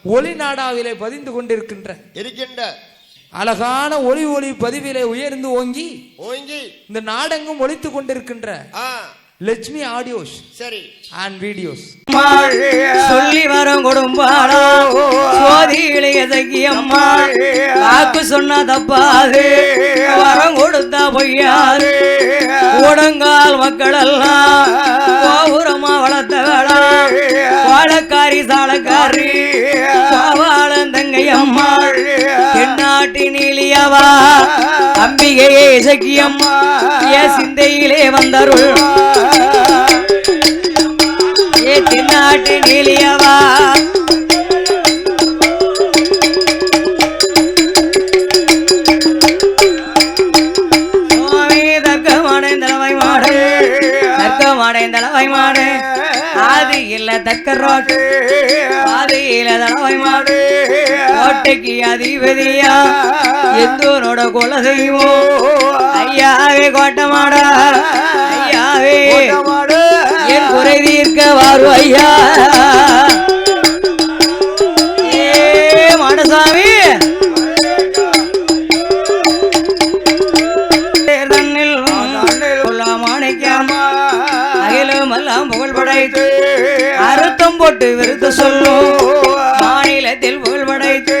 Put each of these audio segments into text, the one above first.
ஒளி நாடாவிலே பதிந்து கொண்டிருக்கின்ற அழகான ஒளி ஒளி பதிவிலே உயர்ந்து ஓங்கி இந்த நாடெங்கும் ஒலித்து கொண்டிருக்கின்ற லட்சுமி ஆடியோஸ் சரி அண்ட் வீடியோஸ் சொல்லி வரும் கொடும்பாடா சோதியிலே சக்கியம்மா காக்கு சொன்ன தப்பாது வரம் கொடுத்தா பொய்யாது ஊடங்கால் மக்கள் எல்லாம் கோபுரமா வளர்த்த வேடா வாழக்காரி சாலக்காரி தங்கையம்மா தென்னாட்டி நீலியவா அம்பிகையே சக்கியம்மா ஏ சிந்தையிலே வந்தருள் ஏ தென்னாட்டு நீலியவா சுவாமி தர்க்கமாடை மாடு ஆதி இல்ல தக்க ரோட்டு ஆதி இல்ல தடவை மாடு கோட்டைக்கு அதிபதியா எந்தோனோட கொலை செய்வோம் ஐயாவே கோட்டை மாடா ஐயாவே என் குறை தீர்க்க வாரு ஐயா ஏ மாடசாமி புகழ் படைத்து அறுத்தம் போட்டு விருத்த சொல்லும் மாநிலத்தில் புகழ் படைத்து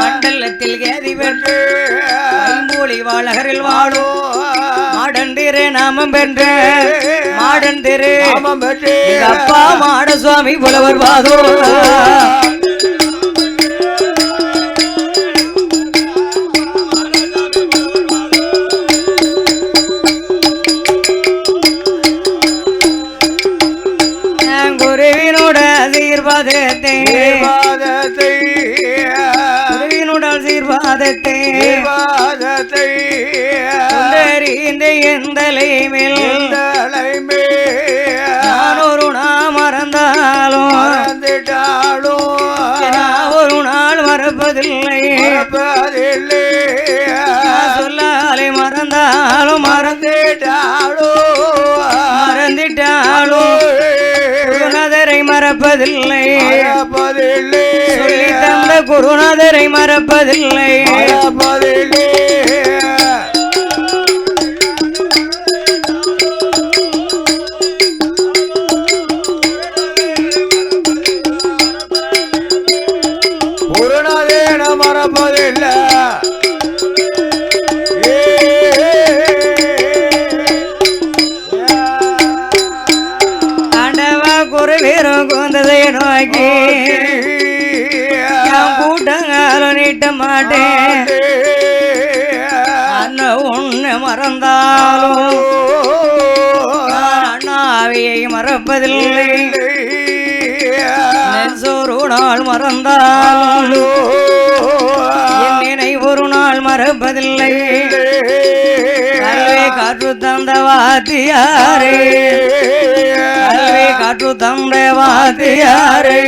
மண்டலத்தில் கேதி பெற்று ஐம்பூலி வாழகரில் வாழும் மாடன் திரு நாமம் பெற்ற மாடன் திரு அப்பா மாட சுவாமி புலவர் வாதோ ஒரு நாள் மறந்தாலும் ஒரு நாள் மறப்பதில்லை சொல்லாலே மறந்தாலும் மறந்துட்டாலும் குருநாதரை மறப்பதில்லை சொல்லி தந்த குருநாதரை மறப்பதில்லை நோக்கி கூட்டங்காலம் நீட்ட மாட்டேன் அண்ண ஒண்ணு மறந்தாலும் அண்ணாவியை மறப்பதில்லை நெஞ்சோரு நாள் மறந்தாலும் என் நினை ஒரு நாள் மறப்பதில்லை கல்வி காற்று தந்த வாத்தியாரே கல்வி காற்று தந்த வாத்தியாரே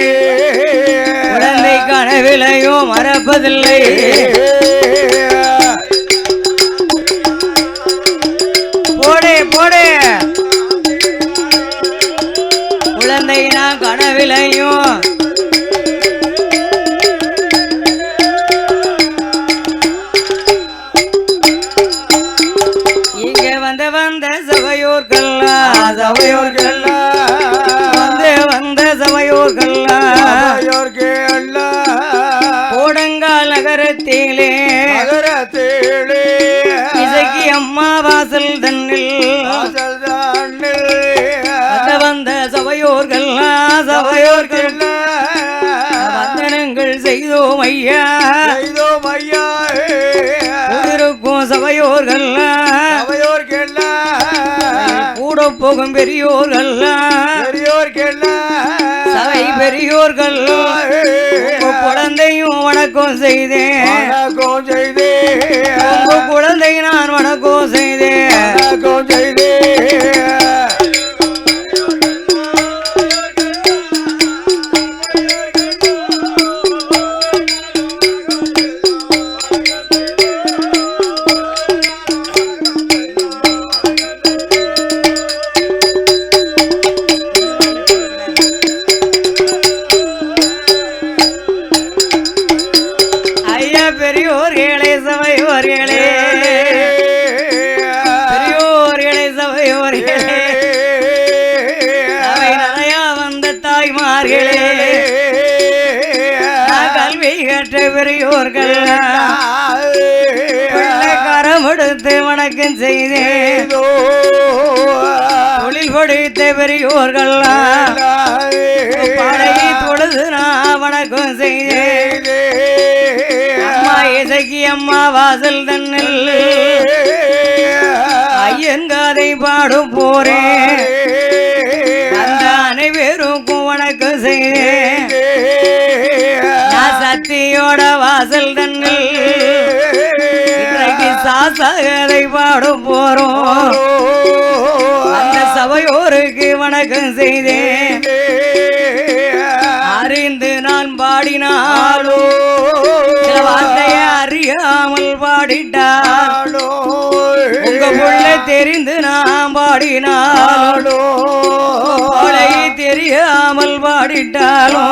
குழந்தை கனவிலையோ மறப்பதில்லை போடே போடே குழந்தை நான் கனவிலையும் இங்க வந்த சபையோர்களா சபையோர்களா வந்த சபையோர்களா கோடங்கால் நகரத்திலே இசைக்கு அம்மா வாசல் தன்னில் வந்த சபையோர்களா சபையோர்களா வந்தனங்கள் செய்தோம் ஐயா இருக்கும் சபையோர்களா கூட போகும் பெரியோர்கள் சபை பெரியோர்கள் குழந்தையும் வணக்கம் செய்தேன் உங்க குழந்தை நான் வணக்கம் செய்தேன் பெரியோர்களே பெரியோர்களே சபையோர்களே சபை நிறைய வந்த தாய்மார்களே கல்வி கற்ற பெரியோர்கள் கரம் எடுத்து வணக்கம் செய்தேன் தொழில் படித்த பெரியோர்கள் படையை தொழுது நான் வணக்கம் செய்தேன் அம்மா இசைக்கு அம்மா வாசல் தன்னில் ஐயன் காதை பாடும் போறேன் அந்த அனைவருக்கும் வணக்கம் செய்தேன் நான் சக்தியோட வாசல் தன்னில் இன்றைக்கு சாசகதை பாடும் போறோம் அந்த சபையோருக்கு வணக்கம் செய்தேன் அறிந்து நான் பாடினாலோ சில வார்த்தையை அறியாமல் பாடிட்டாலோ உங்க புள்ள தெரிந்து நான் பாடினாலோ தெரியாமல் பாடிட்டாலோ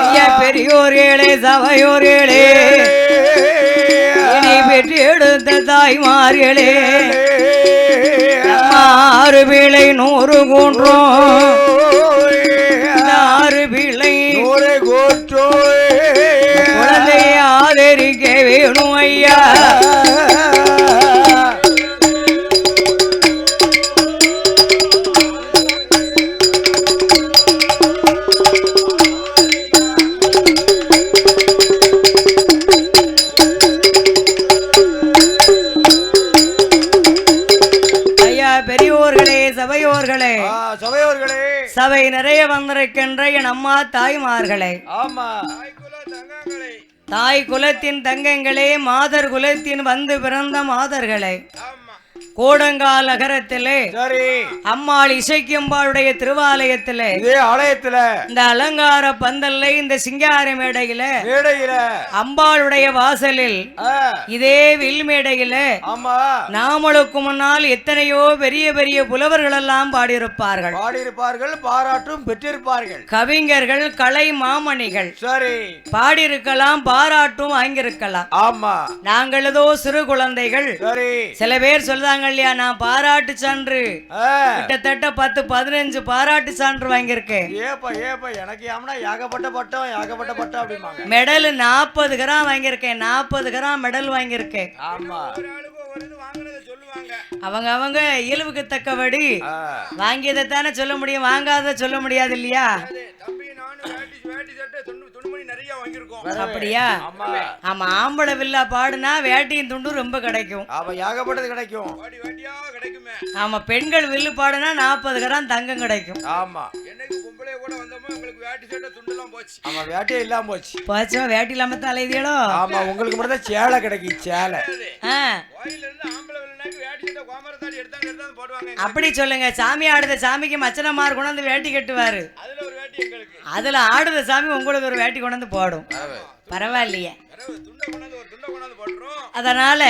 ஐயா பெரியோர்களே சபையோர்களே இனி பெற்று எடுத்த தாய்மார்களே 6 பிள்ளை 100 கூன்றோம் 6 பிள்ளை 100 கூற்றோம் குழந்தையை ஆதரிக்க வேணும் ஐயா சபை நிறைய வந்திருக்கின்ற என் அம்மா தாய்மார்களே தாய் குலத்தின் தங்கங்களே மாதர் குலத்தின் வந்து பிறந்த மாதர்களே கோடங்கால் நகரத்திலே அம்மாள் இசைக்கம்பாளுடைய திருவாலயத்திலே ஆலயத்துல இந்த அலங்கார பந்தல்ல இந்த சிங்கார மேடையில அம்பாளுடைய வாசலில் இதே வில் மேடையில நாமளுக்கு முன்னால் எத்தனையோ பெரிய பெரிய புலவர்கள் எல்லாம் பாடியிருப்பார்கள் பாராட்டும் பெற்றிருப்பார்கள் கவிஞர்கள் கலை மாமணிகள் பாடியிருக்கலாம் பாராட்டும் வாங்கியிருக்கலாம் ஆமா நாங்கள் ஏதோ சிறு குழந்தைகள் சில பேர் சொல்றாங்க இல்லையா நான் பாராட்டு சான்று கிட்டத்தட்ட 10-15 பாராட்டு சான்று வாங்கியிருக்கேன் எனக்கு ஏகப்பட்ட பட்டம் ஏகப்பட்ட பட்டம் அப்படிமாங்க மெடல் 40 கிராம் வாங்கியிருக்கேன் 40 கிராம் மெடல் வாங்கியிருக்கேன் ஆமா அவங்க அவங்க இயல்புக்கு தக்கபடி வாங்கியதை தானே சொல்ல முடியும் வாங்காத சொல்ல முடியாது இல்லையா அப்படியா ஆமா ஆம்பளை வில்லா பாடுனா வேட்டியின் துண்டு ரொம்ப கிடைக்கும் ஏகப்பட்டது கிடைக்கும் ஆமா பெண்கள் வில்லு பாடுனா 40 கிராம் தங்கம் கிடைக்கும் ஆமா வேட்டியே இல்லாம போச்சு போச்சோ வேட்டி இல்லாம தான் அலைதியோ ஆமா உங்களுக்கு மட்டும் தான் சேலை கிடைக்கும் சேலை அப்படி சொல்லுங்க சாமி ஆடுத சாமிக்கு மச்சனமார் கொண்டாந்து வேட்டி கட்டுவாரு அதுல ஆடுத சாமி உங்களுக்கு ஒரு வேட்டி கொண்டாந்து போடும் பரவாயில்லையே அதனால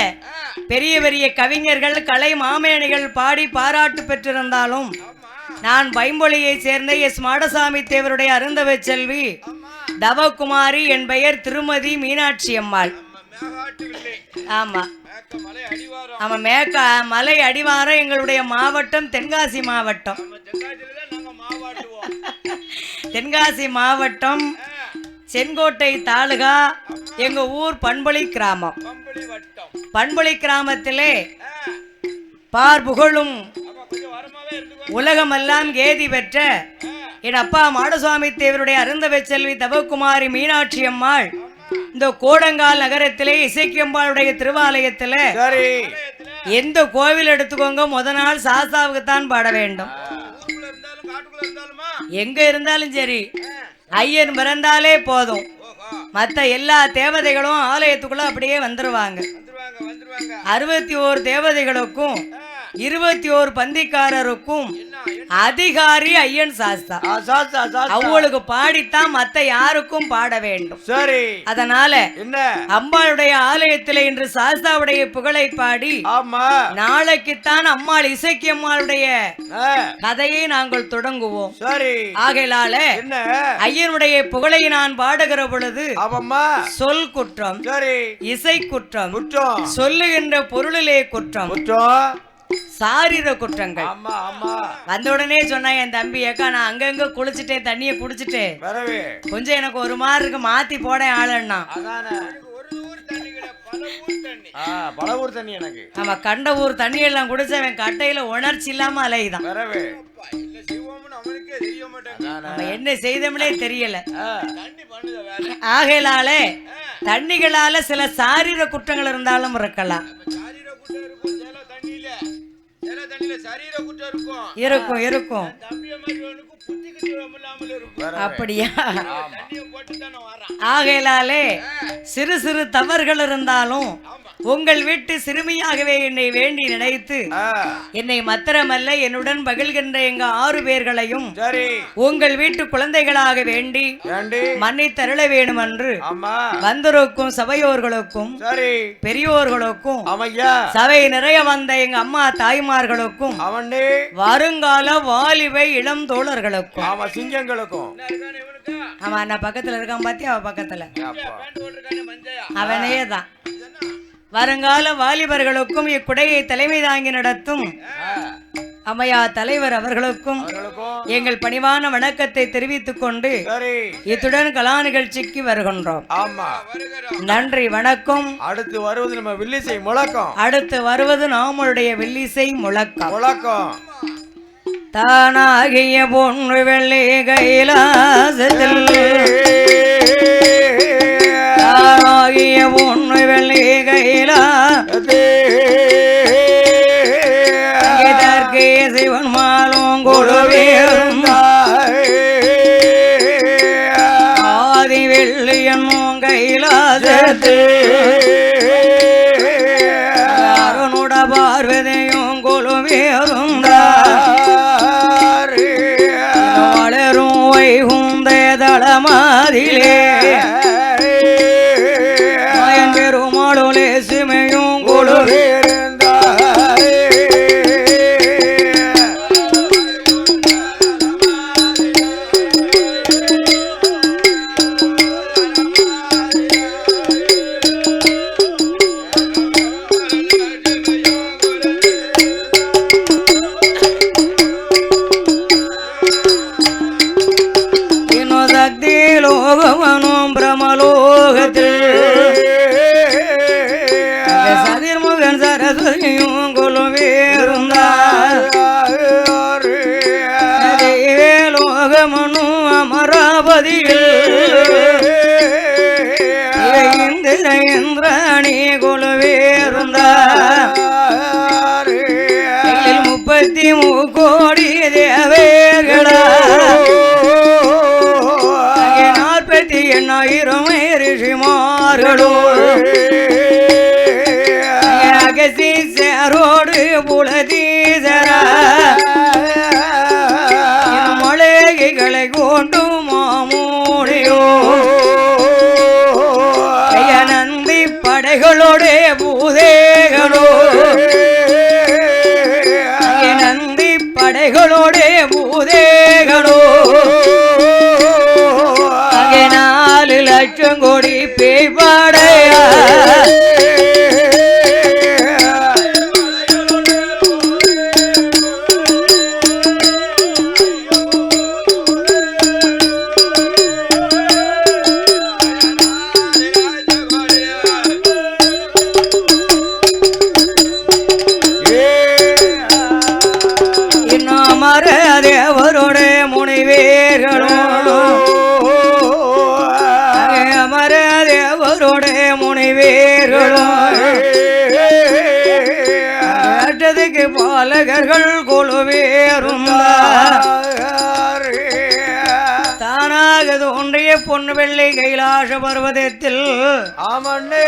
பெரிய பெரிய கவிஞர்கள் கலை மாமேனிகள் பாடி பாராட்டு பெற்றிருந்தாலும் நான் பைம்பொழியை சேர்ந்த எஸ் மாடசாமி தேவருடைய அருந்தவ செல்வி தவகுமாரி என் பெயர் திருமதி மீனாட்சி அம்மாள் ஆமா ஆமா மேக்க மலை அடிவாரம் எங்களுடைய மாவட்டம் தென்காசி மாவட்டம் தென்காசி மாவட்டம் செங்கோட்டை தாலுகா எங்க ஊர் பண்பொழி கிராமம் பண்பொழி கிராமத்திலே பார்புகழும் உலகமெல்லாம் கேதி பெற்ற என் அப்பா மாடசுவாமி தேவருடைய அருந்தவ செல்வி தவகுமாரி மீனாட்சி அம்மாள் இந்த கோடங்கால் நகரத்திலே இசைக்கம்பாளுடைய திருவாலயத்தில எந்த கோவில் எடுத்துக்கோங்க முத நாள் சாஸ்தாவுக்கு தான் பாட வேண்டும் எங்க இருந்தாலும் சரி ஐயன் பிறந்தாலே போதும் மற்ற எல்லா தேவதைகளும் ஆலயத்துக்குள்ள அப்படியே வந்துருவாங்க 61 தேவதைகளுக்கும் 21 பந்திக்காரருக்கும் அதிகாரி ஐயன் சாஸ்தா அவங்களுக்கு பாடித்தான் மத்த யாருக்கும் பாட வேண்டும். சரி, அதனால என்ன அம்பாளுடைய ஆலயத்தில் இன்று சாஸ்தாவுடைய புகழை பாடி ஆமா நாளைக்குத்தான் அம்மாள் இசைக்கு அம்மாளுடைய கதையை நாங்கள் தொடங்குவோம். சரி, ஆகையால என்ன ஐயனுடைய புகழை நான் பாடுகிற பொழுது ஆமாம்மா சொல் குற்றம், சரி, இசை குற்றம், குற்றம், சொல்லுகின்ற பொருளிலே குற்றம், குற்றம், சாரீர குற்றங்கள். ஆமா ஆமா வந்த உடனே சொன்னா என் தம்பி, ஏக்கா நான் அங்கங்க குளிச்சுட்டேன், தண்ணிய குடிச்சிட்டேன், வரவே கொஞ்சம் எனக்கு ஒரு மாதிரி இருக்கு, மாத்தி போட ஆளுன்னா பல ஊர் தண்ணி எனக்கு நம்ம கண்ட ஊர் தண்ணி எல்லாம் குடிச்சவன் கட்டையில உணர்ச்சி இல்லாம அலையுதான். வரவே நம்ம என்ன செய்தோம்னே தெரியல. ஆகையினாலே தண்ணிகளால சில சாரீர குற்றங்கள் இருந்தாலும் இருக்கலாம். இருக்கும் இருக்கும் அப்படியா? ஆகையினாலே சிறு சிறு தவறுகள் இருந்தாலும் உங்கள் வீட்டு சிறுமியாகவே என்னை வேண்டி நினைத்து என்னை மாத்திரமல்ல என்னுடன் பகிர்கின்ற எங்க 6 பேர்களையும் உங்கள் வீட்டு குழந்தைகளாக வேண்டி மன்னித்தருள வேணும் என்று வந்திருக்கும் சபையோர்களுக்கும் பெரியோர்களுக்கும் சபை நிறைய வந்த எங்க அம்மா தாய்மார்களுக்கும் வருங்கால வாலிபை இளம் தோழர்களுக்கும் சிங்கங்களுக்கும் ஆமா நான் பக்கத்துல இருக்கான் பாத்தி, அவ பக்கத்துல அவனே தான். வருங்கால வாலிபர்களுக்கும் இக்குடையை தலைமை தாங்கி நடத்தும் அம்மையா தலைவர் அவர்களுக்கும் எங்கள் பணிவான வணக்கத்தை தெரிவித்துக் கொண்டு இத்துடன் கலா நிகழ்ச்சிக்கு வருகின்றோம். நன்றி, வணக்கம். அடுத்து வருவது நம்ம வில்லிசை முழக்கம். அடுத்து வருவது நாமளுடைய வில்லிசை முழக்கம். முழக்கம் தானாகிய பொண்ணு வெள்ளி கைலாசத்தில், தானாகிய பொண்ணு வெள்ளி கைலாசே சிவன் மாலும் கொடுவேறும் ஆதி வெள்ளி என்னும் கைலாசத்து அருணுட பார்வதியும் கொழுவேறும் வளரும் வைகுந்த தளமாதிலே மயன் பெருமாளுலே சிமையும் கொழுவேறும் லோகவனும் பிரமலோகத்தில் சதிர்முகன் சரஸ்வதியும் கொலுவேருந்தார் லோகமனும் அமராவதியில் இந்திரேந்திரணி கொலுவேருந்தார் 33 கோடி தேவேர்களா 48,000 ரிஷிமார்களும் அகசீசரோடு புலதீசர மலைகளை கொண்டு மாமூடியோ நந்தி படைகளோடு பூதேகளோ நந்தி படைகளோடு பூதேகளோ 4 லட்சம் கோடி பேய்பாடையா இன்னமர தேவரோட முனிவேர்களும் அமரதேவரோட முனிவேர்களும் அட்டதுக்கு பாலகர்கள் கொழுவேறும் தானாக தோன்றிய பொண்ணு வெள்ளை கைலாச பர்வதத்தில் ஆமண்ணே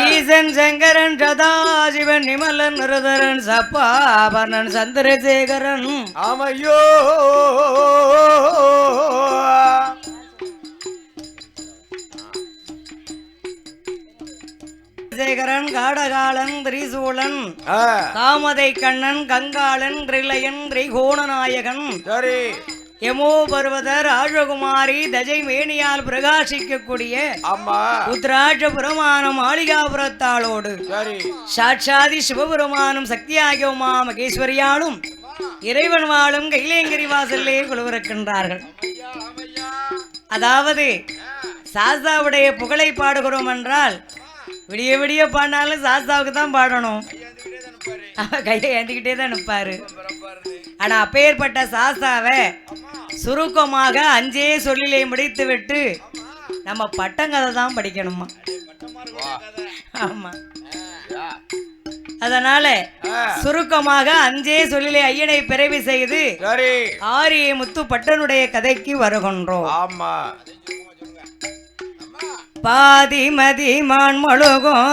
ஈசன் சங்கரன் சதாசிவன் நிமலன் நிருதரன் சப்பாபரணன் சந்திரசேகரன் ஆமையோ சேகரன் காடகாலன் திரிசூலன் காமதை கண்ணன் கங்காளன் திரிலயன் திரிகோணநாயகன் சரி யமோ பர்வத ராஜகுமாரி தஜை மேனியால் பிரகாசிக்கக்கூடிய அம்மா உத்ராட்ச புரமானம் மாளிகாபுரத்தாளோடு சரி சாட்சாதி சிவபெருமானும் சக்தியாகிய உமா மகேஸ்வரியாலும் இறைவன் வாழும் கைலேங்கிரி வாசல்லே குழுவிருக்கின்றார்கள். அதாவது சாஸ்தாவுடைய புகழை பாடுகிறோம் என்றால் விடிய விடிய பாடினாலும் சாஸ்தாவுக்கு தான் பாடணும். கையை ஏந்திக்கிட்டே தான் நிற்பாரு. ஆனா அப்பேற்பட்ட சாஸ்தாவை சுருக்கமாக 5 சொல்லிலே முடித்து விட்டு நம்ம பட்டங்கதை தான் படிக்கணுமா? ஆமா. அதனால சுருக்கமாக 5 சொல்லிலே ஐயனை பிறவி செய்து ஆரிய முத்து பட்டனுடைய கதைக்கு வருகின்றோம். ஆமா. பாதிமதி மான்மொழுகும்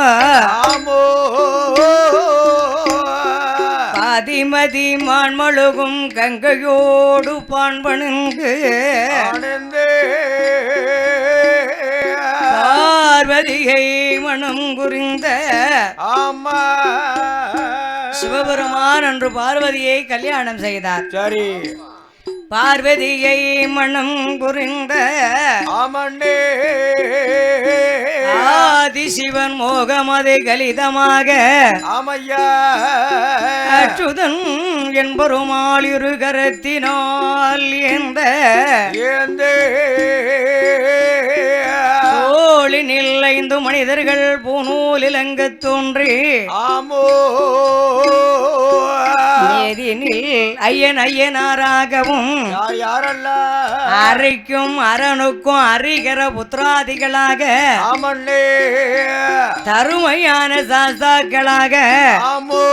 பாதிமதி மான்மொழுகும் கங்கையோடு பான்பனுங்கு பார்வதியை மனம் குறிந்த ஆமா சிவபெருமான் அன்று பார்வதியை கல்யாணம் செய்தார். சரி பார்வதியை மனம் புரிந்த ஆமண்ணே ஆதிசிவன் மோகமதை கலிதமாக ஆமையா அச்சுதன் என்பருமாள் இரு கரத்தினால் ஏந்த தோளினில் 5 மனிதர்கள் பூநூல் இலங்க தோன்றி ஆமோ ஏதினில் ஐயன் ஐயனாராகவும் யாரல்ல அரைக்கும் அரணுக்கும் அறிகர புத்திராதிகளாக ஆமண்ணே தருமையான சாஸ்தாக்களாக ஆமோ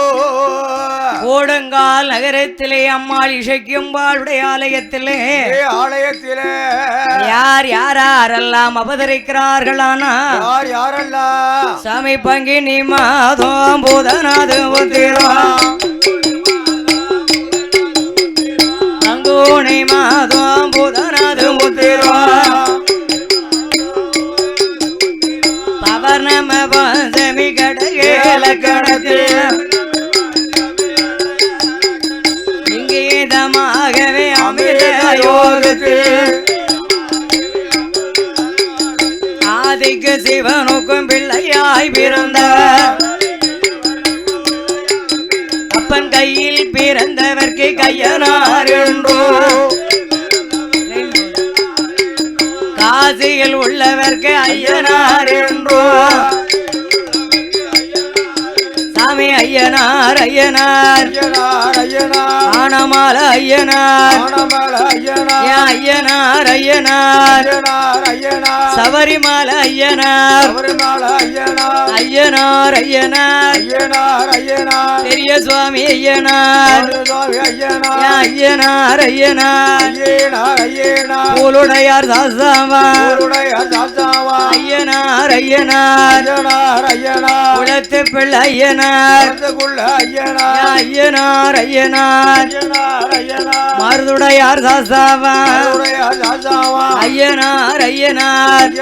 ஓடங்கால் நகரத்திலே அம்மாள் இசைக்கும்பாளுடைய ஆலயத்திலே யார் யாரெல்லாம் அவதரிக்கிறார்களானா யாரல்ல சாமி பங்கினி மாதம் பூதநாது அங்கோணி மாதம் பூதநாது பவர்ணம பஞ்சமி கடகேல கடத்தில் இங்கேதமாகவே அமிர்த யோகத்தில் ஆதிக்கு சிவனுக்கும் பிள்ளையாய் பிறந்தவர் அப்பன் கையில் பிறந்தவர்க்கு கையனார் என்றோ காசியில் உள்ளவர்க்கு ஐயனார் என்றோ சாமி ஐயனார் ஐயனார் ஆனமால ஐயனார் ஐயனார் ஐயனார் சபரிமால ஐயனார் ஐயனார் ஐயனார் பெரிய சுவாமி ஐயனார் ஐயனார் ஐயனார் பூலுடையார் சாஸ்தாவா ஐயனார் ஐயனார் குளத்து பிள்ளை ஐயனார் ஐயனார் ஐயனார் மருதுடையார் சாஸ்தாவா ஐயனார் ஐயனார்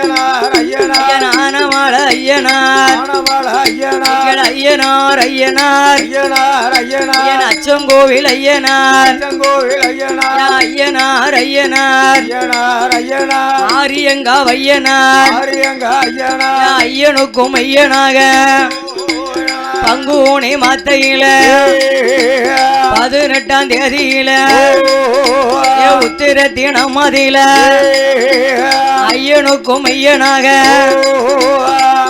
ஆனமால ஐயனார் ஐயனார் ஐயனார் அச்சங்கோவில் ஐயனார் ஐயனார் ஐயனார் ஆரியங்கா ஐயனார் ஐயனுக்கும் ஐயனாக பங்குனி மாத்தையில 18ஆம் தேதியில உத்திர தினமதியில ஐயனுக்கும் ஐயனாக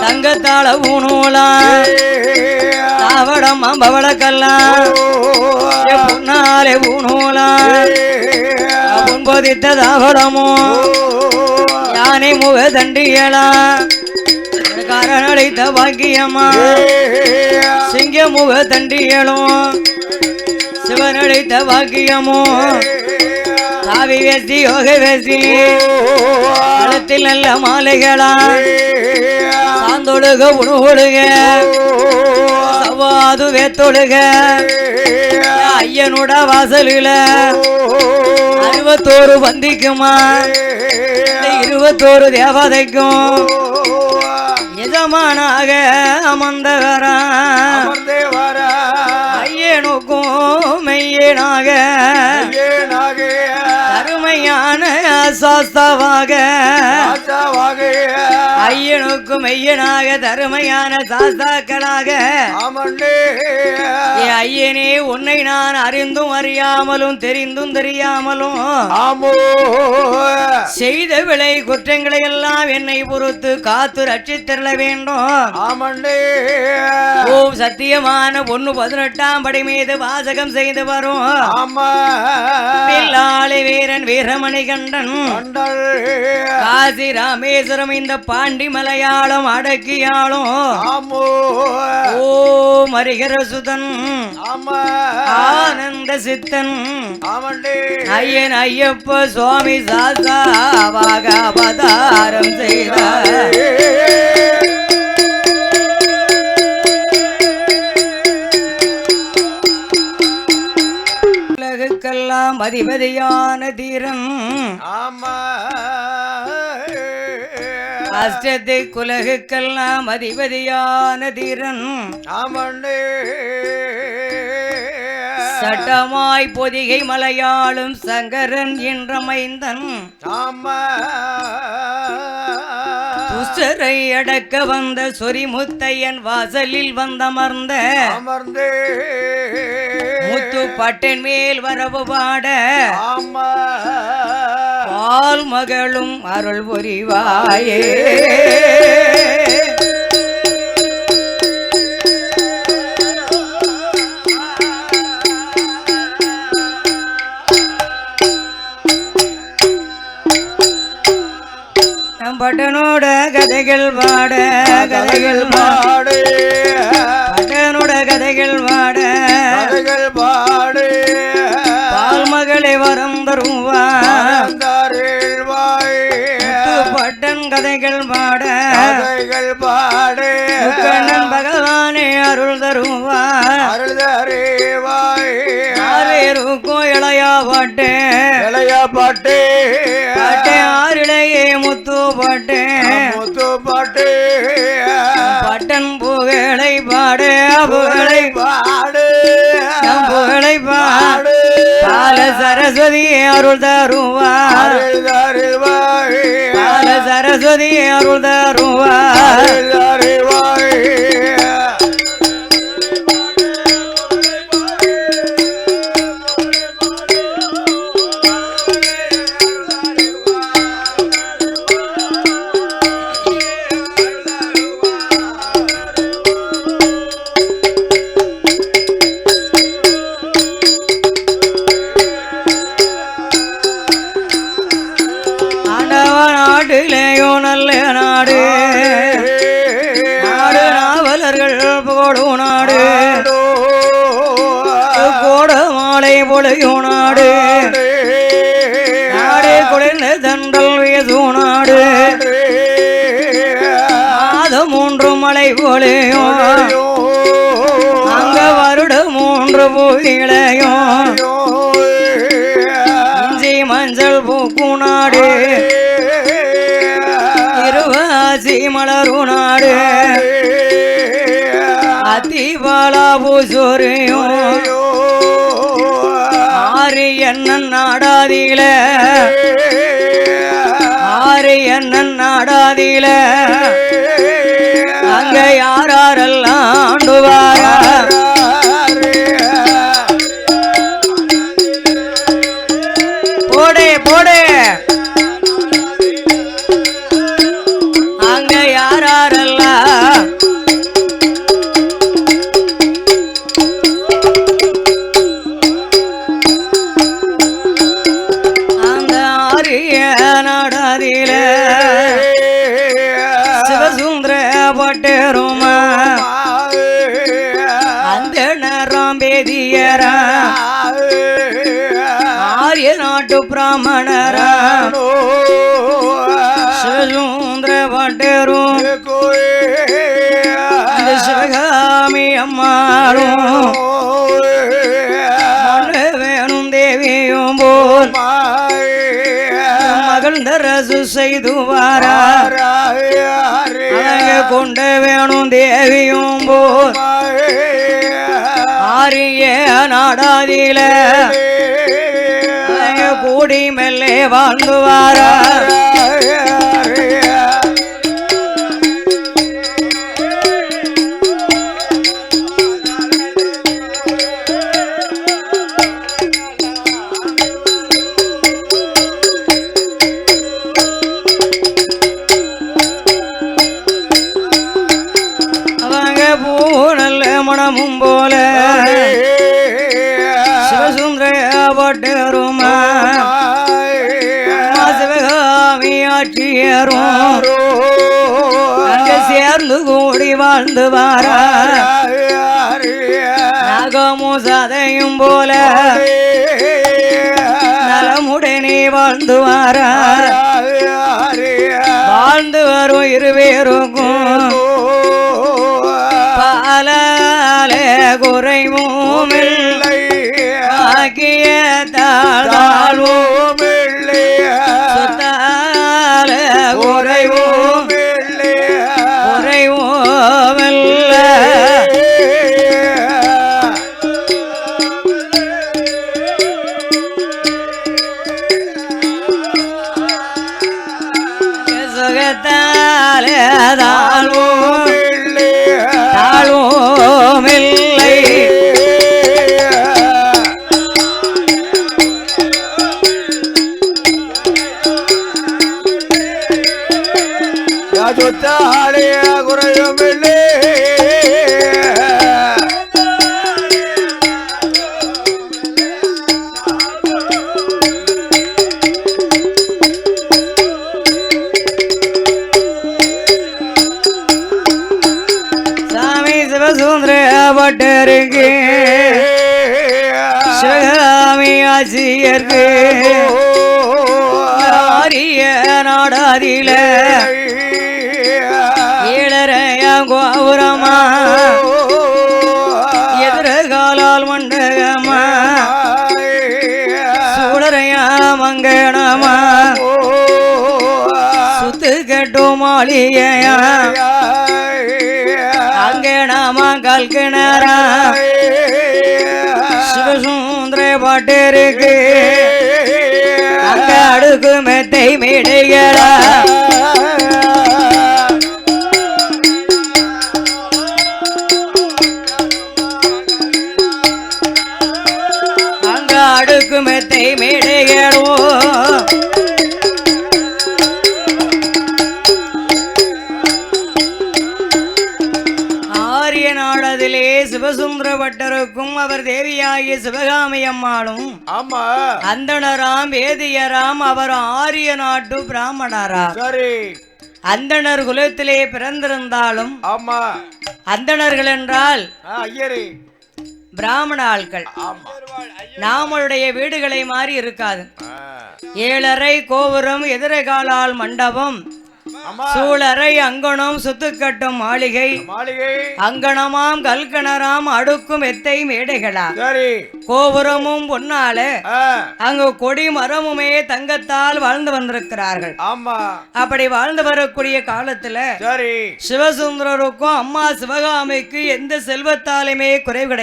தங்கத்தாள ஊனூலாம் தாவடம் அம்பவளக்கல்லாம் பொன்னாலே ஊனூலாம் பொன்பதித்த தாவடமோ யானை முக தண்டியலாம் காரணடைத்த பாக்கியம்மா சிங்கமுக தண்டியலும் சிவனடைத்த பாக்கியமோ காவி வேஷ்டி யோக வேஷ்டி கழுத்தில் நல்ல மாலைகளா சாந்தொழுக உணவொழுக சவாது வேத்தொழுக ஐயனோட வாசலில 61 வந்திக்குமா 21 தேவதைக்கும் எஜமானாக அமர்ந்தவரா ஐயனுக்கும் மெய்யனாக அருமையான சாஸ்தாவாக ஐயனுக்கும் மெய்யனாக தருமையான சாஸ்தாக்களாக ஐயனே உன்னை நான் அறிந்தும் அறியாமலும் தெரிந்தும் தெரியாமலும் செய்த விலை குற்றங்களை எல்லாம் என்னை பொறுத்து காத்து ரட்சித்தருள வேண்டும். ஓம் சத்தியமான 1:18 படி மீது வாசகம் செய்து வரும் பில்லாளி வீரன் வீரமணி கண்டன் காசி ராமேஸ்வரம் இந்த பாண்டி மலையாளம் அடக்கியாளும் ஓ மரிகர சுதன் ஆனந்த சித்தன் ஐயன் ஐயப்ப சுவாமி சாசாவாக அவதாரம் செய்தார். உலகுக்கெல்லாம் அதிபதியான தீரன் அஷ்டத்தை குலகுக்கெல்லாம் அதிபதியான தீரன் சட்டமாய் பொதிகை மலையாளும் சங்கரன் என்ற மைந்தன் துஷ்டரை அடக்க வந்த சொரிமுத்தையன் வாசலில் வந்தமர்ந்த முத்து பட்டன் மேல் வரவு பாட பால் மகளும் அருள் புரிவாயே. பட்டனோட கதைகள் பாட கதைகள் பாடு பட்டனோட கதைகள் பாட கதைகள் பாடு பால் மகளை வரம் தருவாய் பட்டன் கதைகள் பாட கதைகள் பாடு கண்ணன் பகவானே அருள் தருவாய் அருள் தருவாய் ஆரேருக்கும் இளையா பாட்டு இளையா பாட்டு பாட்டு ஆறிலையே முத்து பாட்டு முத்து பாட்டு பட்டன் புகழை பாடு புகழை பாடு புகழை பாடு பால சரஸ்வதி அருள் தருவாய் பால சரஸ்வதி அருள் தருவாய். நாட்டிலேயோ நல்ல நாடு நாடு நாவலர்கள் போடும் நாடு கோட மாலை பொழையும் நாடு நாடு குளிர்ந்த தண்டல் வீசும் நாடு மாதம் 3 மலை பொழியும் அங்க வருடம் 3 பூவிளையும் இஞ்சி மஞ்சள் பூக்கும் நாடு இருவாசி மலரும் நாடு அதிபாலா பூசோரியும் ஆறு எண்ணன் நாடாதில ஆறு எண்ணன் நாடாதில அங்க யாரெல்லாம் ஆண்டுவாரா போடே போடே அங்க யாரெல்லாம் அந்த ஆரிய நாடாதில சிவசுந்தர பட்டேருமா அந்த நேரம் பேதியரா ஆரிய நாட்டு பிராமண பிராமணராம் சுந்தர பட்டரும் சிவகாமி அம்மாளும் வேணும் தேவியும் போல் மகிழ்ந்தரசு செய்துவாரா கொண்டு வேணும் தேவியும் போல் ஆரிய நாடாதில கூடி மெல்லே வாழ்ந்துவாரா மனமும் போல சிவசுந்தர பட்டருமா சிவகாமி ஆட்சியரும் அங்கே சேர்ந்து கூடி வாழ்ந்து வாரா நாகமும் சதையும் போல நலமுடனே வாழ்ந்து வாரா வாழ்ந்து வரும் இருவேருக்கும் குறைவும் இல்லை ஆகிய தாழ்வும் இல்லை சொத்தால குறைவும் இல்லை குறைவும் இல்லை சுகத்தால தாழ்வும் இல்லை தாழ்வும் இல்லை குறையும் இல்லை சாமி சிவசுந்தர பட்டருக்கு சிவகாமி ஆசியருக்கு ஆரிய நாடாதில கோபுரமா எதிர்காலால் மண்டகமா சூழரையா மங்கணமா சுத்து கட்டும் மாளிகையா அங்கேனாமா கல்கிணரா சிவசுந்தர பட்டருக்கு அங்க அடுக்கு மெத்தை மேடைகளா அடுக்கு மெத்தை மேடைகளோ ஆரிய நாடதிலே சிவசுந்தர பட்டருக்கும் அவர் தேவியாகிய சிவகாமி அம்மாளும் ஆமா அந்தணராம் வேதியராம் அவர் ஆரிய நாட்டு பிராமணராம் சரி அந்தணர் குலத்திலே பிறந்திருந்தாலும் ஆமா அந்தணர்கள் என்றால் ஐயரே பிராமண ஆட்கள் நாமளுடைய வீடுகளை மாறி இருக்காது 7 கோபுரம் எதிர்காலால் மண்டபம் சூழரை அங்கணம் சுத்துக்கட்டும் மாளிகை அங்கணமாம் கல்கணராம் அடுக்கும் எத்தை மேடைகளா கோபுரமும் பொன்னால அங்கு கொடி மரமுமே தங்கத்தால் வாழ்ந்து வந்திருக்கிறார்கள் அப்படி வாழ்ந்து வரக்கூடிய காலத்துல சிவசுந்தரருக்கும் அம்மா சிவகாமிக்கு எந்த செல்வத்தாலுமே குறைவு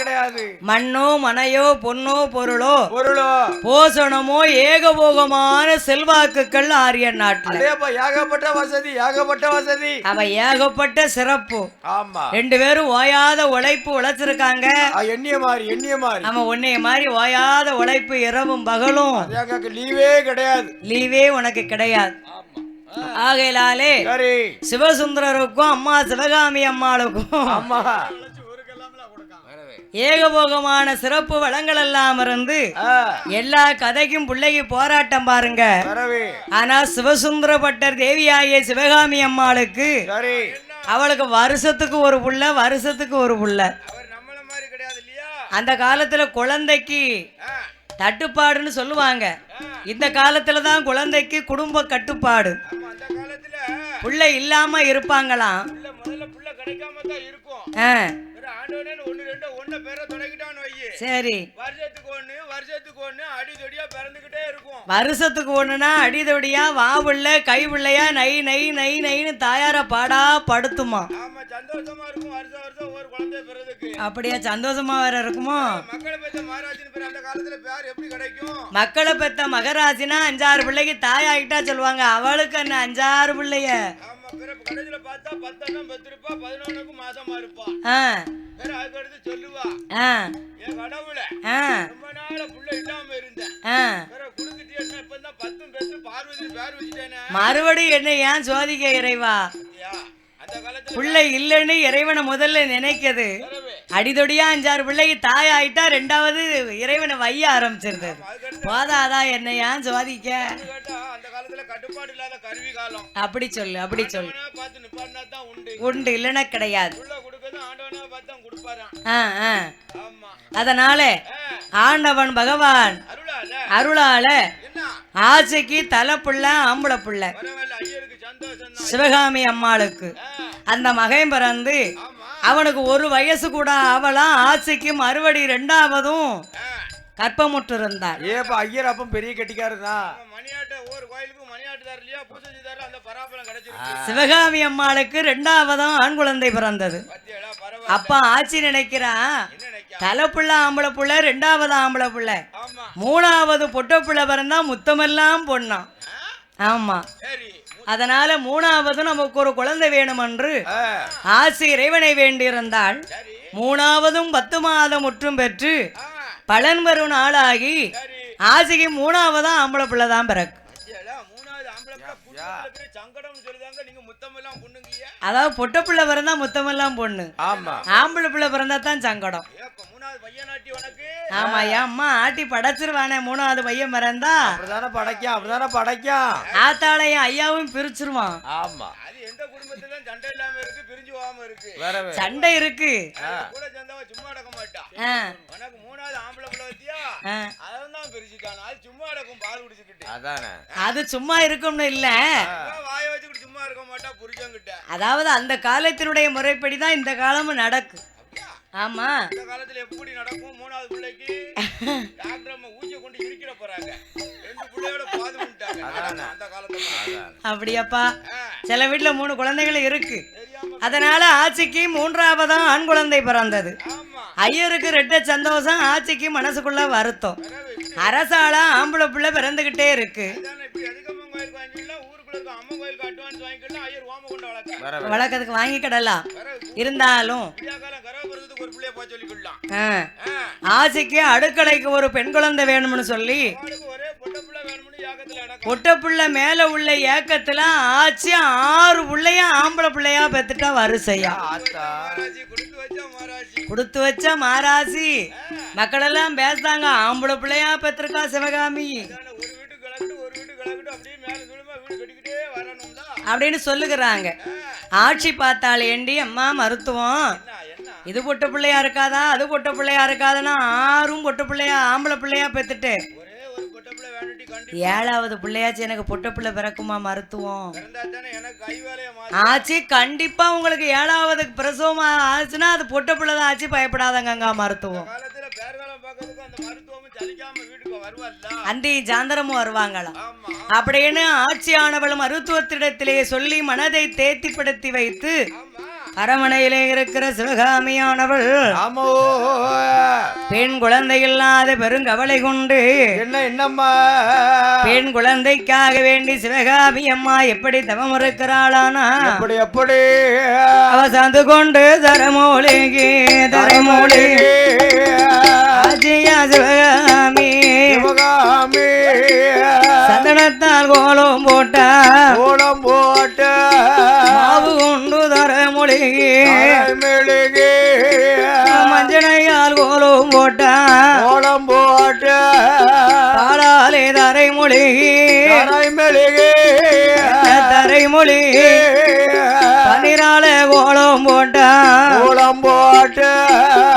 கிடையாது மண்ணோ மனையோ பொன்னோ பொருளோ போஷணமோ ஏகபோகமான செல்வாக்குகள் ஆரியன் நாட்டில் ஏகப்பட்ட வசதி அவ ஏகப்பட்ட சிறப்பு. ஆமா, 2 பேரும் ஓயாத உழைப்பு உழைச்சிருக்காங்க. எண்ணிய மாதிரி நம்ம உன்னைய மாதிரி ஓயாத உழைப்பு இரவும் பகலும். லீவே உனக்கு கிடையாது. ஆகையிலாலே சிவசுந்தரருக்கும் அம்மா சிவகாமி அம்மாளுக்கும் ஏகபோகமான சிறப்பு வளங்கள் எல்லாம் இருந்து எல்லா கதைக்கும் பிள்ளைக்கு போராட்டம் பாருங்க. ஆனா சிவசுந்தர பட்டர் தேவியாகிய சிவகாமி அம்மாளுக்கு அவளுக்கு வருஷத்துக்கு ஒரு புள்ள. அந்த காலத்துல குழந்தைக்கு தட்டுப்பாடுன்னு சொல்லுவாங்க. இந்த காலத்துல தான் குழந்தைக்கு குடும்ப கட்டுப்பாடு. புள்ளை இல்லாம இருப்பாங்களாம். சரி, வருஷத்துக்கு ஒண்ணுனா அடிதொடியா வா புள்ள கை புள்ளையா நை நை நை நைன்னு தாயார பாடா படுத்துமா. அப்படியா? சந்தோஷமா வேற இருக்குமோ? மக்களை பெத்த மகராசினா 5-6 பிள்ளைக்கு தாயாகிட்டா சொல்லுவாங்க. அவளுக்கு என்ன 5-6 பிள்ளைய? மறுபடியும் என்ன ஏன் சோதிக்க இறைவா? பிள்ளை இல்லைன்னு இறைவனை முதல்ல நினைக்கிறது. அடிதொடியா 5-6 பிள்ளைக்கு தாய் ஆயிட்டா 2வது இறைவனை வைய ஆரம்பிச்சிருது. போதாதான் என்ன ஏன் சோதிக்க? அப்படி சொல்லு, அப்படி சொல்லு. உண்டு, இல்லைன்னா கிடையாது. அதனால ஆண்டவன் பகவான் அருளால ஆசைக்கு தலை புள்ள ஆம்பளை புள்ள சிவகாமி அம்மாளுக்கு அந்த மகன் பிறந்து அவனுக்கு 1 வயசு கூட அவளாம். ஆசைக்கு மறுபடி 2வதும் கற்பமுற்று இருந்தார். ஏப்பா ஐயர் அப்பம் பெரிய கெட்டிக்காரதான். சிவகாமி அம்மாளுக்கு 2வதும் ஆண் குழந்தை பிறந்தது. அப்பா ஆட்சி நினைக்கிறான் தலைப்புள்ள ஆம்பளை புள்ள, 2வது ஆம்பளை புள்ள, 3வது பொட்ட புள்ள பிறந்தா முத்தமெல்லாம் பொண்ணாம். ஆமா, அதனால 3வது நமக்கு ஒரு குழந்தை வேணும் என்று ஆசி இறைவனை வேண்டியிருந்தாள். 3வதும் 10 மாதம் முற்றும் பெற்று பலன் வரும் நாளாகி ஆசிக்கு 3வதும் ஆம்பளை பிள்ளை தான் பிறகு. அதாவது பொட்ட பிள்ளை பிறந்தா முத்தமெல்லாம் பொண்ணு, ஆம்பளை பிள்ளை பிறந்தா தான் சங்கடம். ஆமா, அம்மா ஆட்டி படைச்சிருவானே 3வது பையன் பிறந்தா படைக்கும். ஆத்தாளையும் ஐயாவும் பிரிச்சிருவான். ஆமா, சண்டை இருக்கு. அது சும்மா இருக்கும்னு இல்ல. அதாவது அந்த காலத்தினுடைய முறைப்படிதான் இந்த காலமும் நடக்கு. ஆமா, இந்த காலத்துல எப்படி நடக்கும்? 3வது பிள்ளைக்கு டாக்டர் அம்மா ஊசி கொண்டு இடிக்கிற போறாங்க. 2 பிள்ளையோட பாது விட்டாங்க. அந்த காலத்துல அப்படியாப்பா? சில வீட்டுல 3 குழந்தைகள் இருக்கு. அதனால ஆட்சிக்கு 3வதும் ஆண் குழந்தை பிறந்தது. ஐயருக்கு 2 சந்தோஷம், ஆட்சிக்கு மனசுக்குள்ள வருத்தம். அரசால ஆம்பளை பிள்ளை பிறந்துகிட்டே இருக்கு. வளர்க்கறதுக்கு வாங்கிக்கிடலாம். இருந்தாலும் ஆசைக்கு அடுக்கலைக்கு ஒரு பெண் குழந்தை வேணும்னு சொல்லி பொட்ட புள்ள மேல உள்ள ஏக்கத்துல ஆச்சு 6 பிள்ளைய ஆம்பளை பிள்ளையா பெத்துட்டா வரிசையா. கொடுத்து வச்ச மாராசி மக்கள் எல்லாம் பேசுறாங்க, ஆம்பளை பிள்ளையா பெற்றிருக்கா சிவகாமி அப்படின்னு சொல்லுகிறாங்க. ஆட்சி பார்த்தாள், ஏண்டி அம்மா மருத்துவம், இது பொட்ட பிள்ளையா இருக்காதா அது பொட்ட பிள்ளையா இருக்காதுன்னா 6 பொட்ட பிள்ளையா ஆம்பளை பிள்ளையா பெத்துட்டு 7வது பிள்ளையாச்சு எனக்கு பொட்ட பிள்ளை பிறக்குமா மருத்துவம் ஆச்சு. கண்டிப்பா உங்களுக்கு 7வது பிரசவம் ஆச்சுன்னா அது பொட்ட பிள்ளை தான் ஆச்சு, பயப்படாதங்க மருத்துவம். அந்தி சாந்தரமும் வருவாங்களாம் அப்படின்னு ஆட்சியானவளும் மருத்துவத்திடத்திலே சொல்லி மனதை தேத்திப்படுத்தி வைத்து அரமனையிலே இருக்கிற சிவகாமியானவள் பெண் குழந்தை இல்லாத பெருங்கவலை கொண்டு என்னம்மா பெண் குழந்தைக்காக வேண்டி சிவகாமி அம்மா எப்படி தவம் இருக்கிறாளானா எப்படி அவ சந்து கொண்டு தரமூலிகி அஜயா சிவகாமி சந்தனத்தால் கோலம் போட்ட மாவு கொண்டு தரமூலிகி மஞ்சனையால் கோலம் போட்ட பாலாலே தரைமொழிகி தரைமொழிகி பன்னீராலே கோலம் போட்ட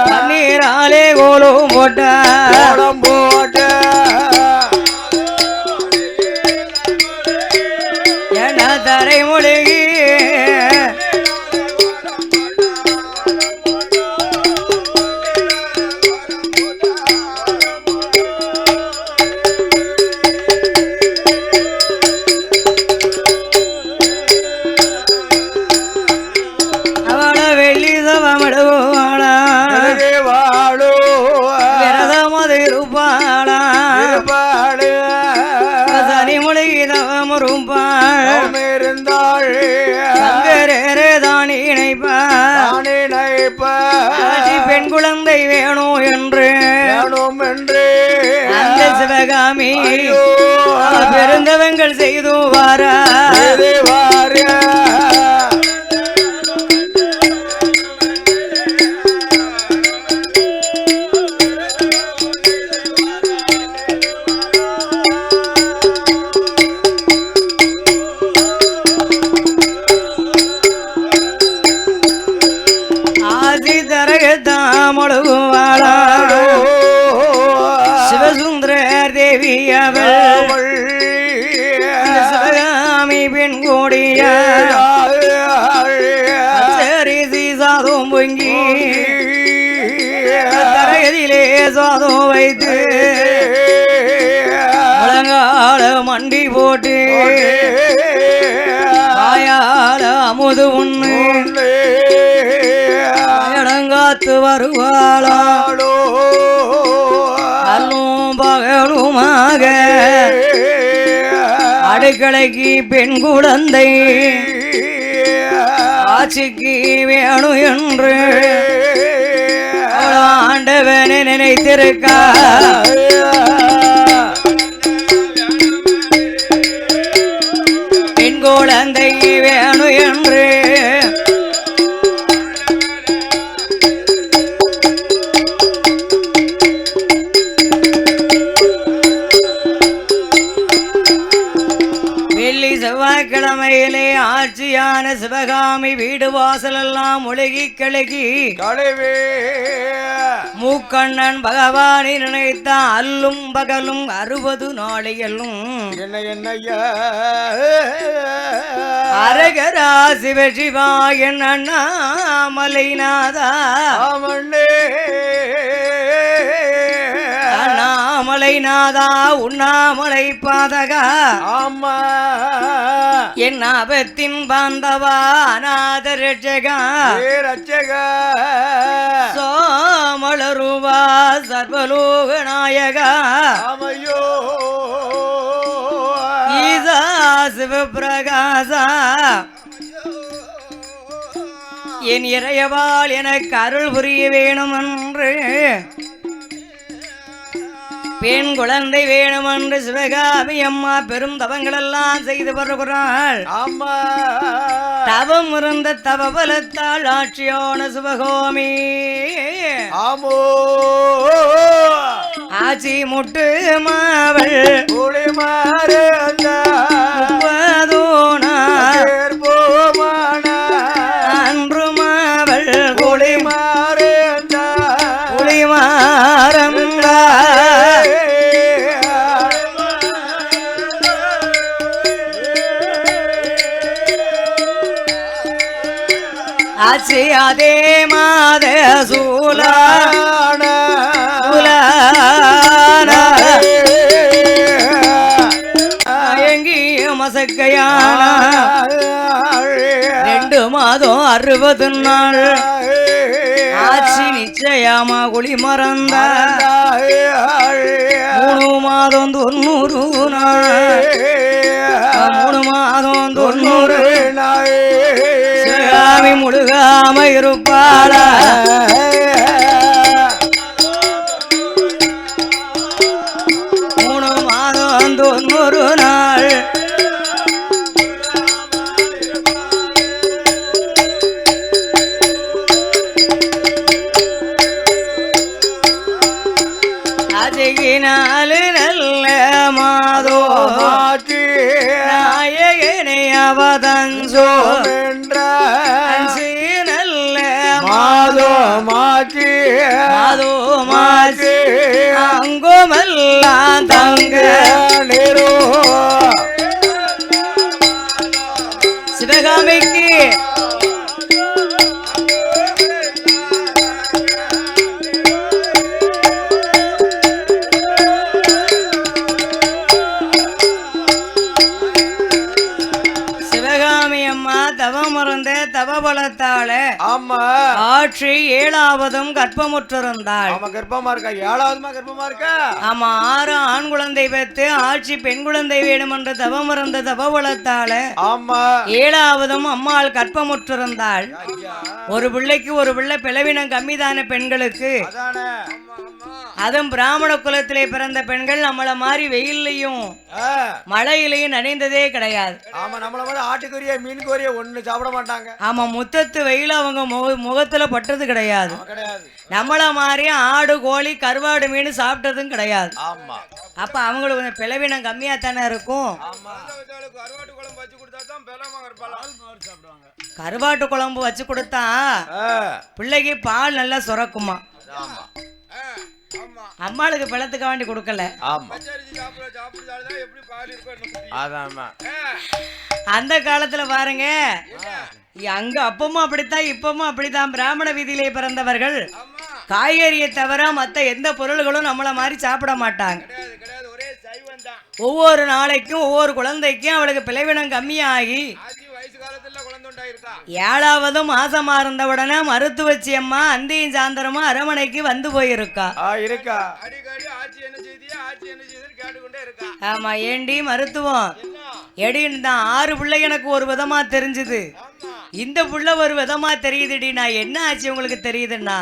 பன்னீராலே கோலம் போட்ட என தரைமொழிகி பெண் குழந்தை வேணும் என்று அந்த சிவகாமி பெருந்தவங்கள் செய்து வாரா சிவசுந்தர தேவி அவள் சிவகாமி பெண் கூடிய சரிசி சாதம் பொங்கி தரையதிலே சாதம் வைத்து முழங்கால மண்டி போட்டு ஆயால அமுது உண்ணு காத்து வருவாளோ அல்லும் பகலுமாக அடுக்கலைக்கு பெண் குழந்தை ஆட்சிக்கு வேணும் என்று ஆண்டவனை நினைத்திருக்கா பெண் குழந்தை வேணும் என்று செவ்வாய்க்கிழமையிலே ஆட்சியான சிவகாமி வீடு வாசல் எல்லாம் ஒழுகி கிழகி மூக்கண்ணன் பகவானை நினைத்த அல்லும் பகலும் 60 நாளையல்லும் அரகரா சிவசிவா என் அண்ணாமலைநாதா அண்ணாமலைநாதா உண்ணாமலை பாதகா ஆமா என் ஆபத்தின் பாந்தவா அநாத ரட்சகா சோமளருவா சர்வலோக நாயகா ஆமையோ ஈசா சிவபிரகாசா என் இறையவாள் எனக்கு அருள் புரிய வேணும் என்று பெண் குழந்தை வேணும் என்று சிவகாமி அம்மா பெரும் தவங்கள் எல்லாம் செய்து வருகிறாள். தவம் இருந்த தவபலத்தால் ஆட்சியான சிவகாமி ஆமோ ஆட்சி முட்டு மாவள் மாறு அன்று மாவள் கோழி மாறு புளிமாறம் ஆட்சி அதே மாத சூலான எங்கிய மசக்கையான 2 மாதம் 60 நாள் ஆட்சி நிச்சயமா குழி மறந்த 3 மாதம் 90 நாள் 3 மாதம் 90 நாள் சிவகாமி முழுகாம இருப்பாளா நல்ல மாதோ நாயகனே அவதன்சோ நல்ல மாதோ மாச்சி மாதோ மாச்சி அங்குமெல்லாம் தங்க நேரோ சிவகாமிக்கு தவமறந்த தவபலத்தால ஆமா ஆட்சி 7ஆவதும் கர்ப்பமுற்றிருந்தாள். ஆமா கர்ப்பமா இருக்கா, 7ஆவதுமா கர்ப்பமா இருக்கா. ஆமா 6 ஆண் குழந்தை பெற்று ஆட்சி பெண் குழந்தை வேணும் என்ற தவமறந்த தவபலத்தால ஆமா 7ஆவதும் அம்மாள் கர்ப்பமுற்றிருந்தாள். ஒரு பிள்ளைக்கு ஒரு பிள்ளை பிளவினம் கம்மிதான பெண்களுக்கு, அதுவும் பிராமண குலத்திலே பிறந்த பெண்கள் நம்மள மாதிரி வெயிலையும் மழையிலையும் நனைந்ததே கிடையாது. ஆமா நம்மள மாதிரி ஆட்டுக்கறியா மீன் கோரியா ஒண்ணு சாப்பிட மாட்டாங்க. ஆமா முத்தத்து வெயில அவங்க முகத்துல பட்டது கிடையாது. நம்மள மாதிரி ஆடு கோழி கருவாடு மீன் சாப்பிட்டதும் கிடையாது. ஆமா அப்ப அவங்களுக்கு பிளவினம் கம்மியா தானே இருக்கும். கருவாட்டு குழம்பு வச்சு கொடுத்தா பிள்ளைக்கு பால் நல்லா சுரக்குமா. அம்மாளுக்கு பிளத்துக்க வேண்டி கொடுக்கல. அந்த காலத்துல பாருங்க, அங்க அப்பமும் அப்படித்தான் இப்பமும் அப்படித்தான். பிராமண வீதியிலே பிறந்தவர்கள் காய்கறியை தவிர மத்த எந்த பொருள்களும் நம்மள மாதிரி சாப்பிட மாட்டாங்க. ஒவ்வொரு நாளைக்கும் ஒவ்வொரு குழந்தைக்கும் அவளுக்கு பிளவினம் கம்மியாகி 7ஆவது மாசமா இருந்த உடனே மருத்துவச்சி அம்மா அந்தியும் சாயந்தரமா அரமனைக்கு வந்து போயிருக்கா. ஆமா ஏண்டி மருத்துவம் எடி தான் 6 பிள்ளை எனக்கு ஒரு விதமா தெரிஞ்சுது, இந்த புள்ள ஒரு விதமா தெரியுதுடி. நான் என்ன ஆச்சு உங்களுக்கு தெரியுதுன்னா,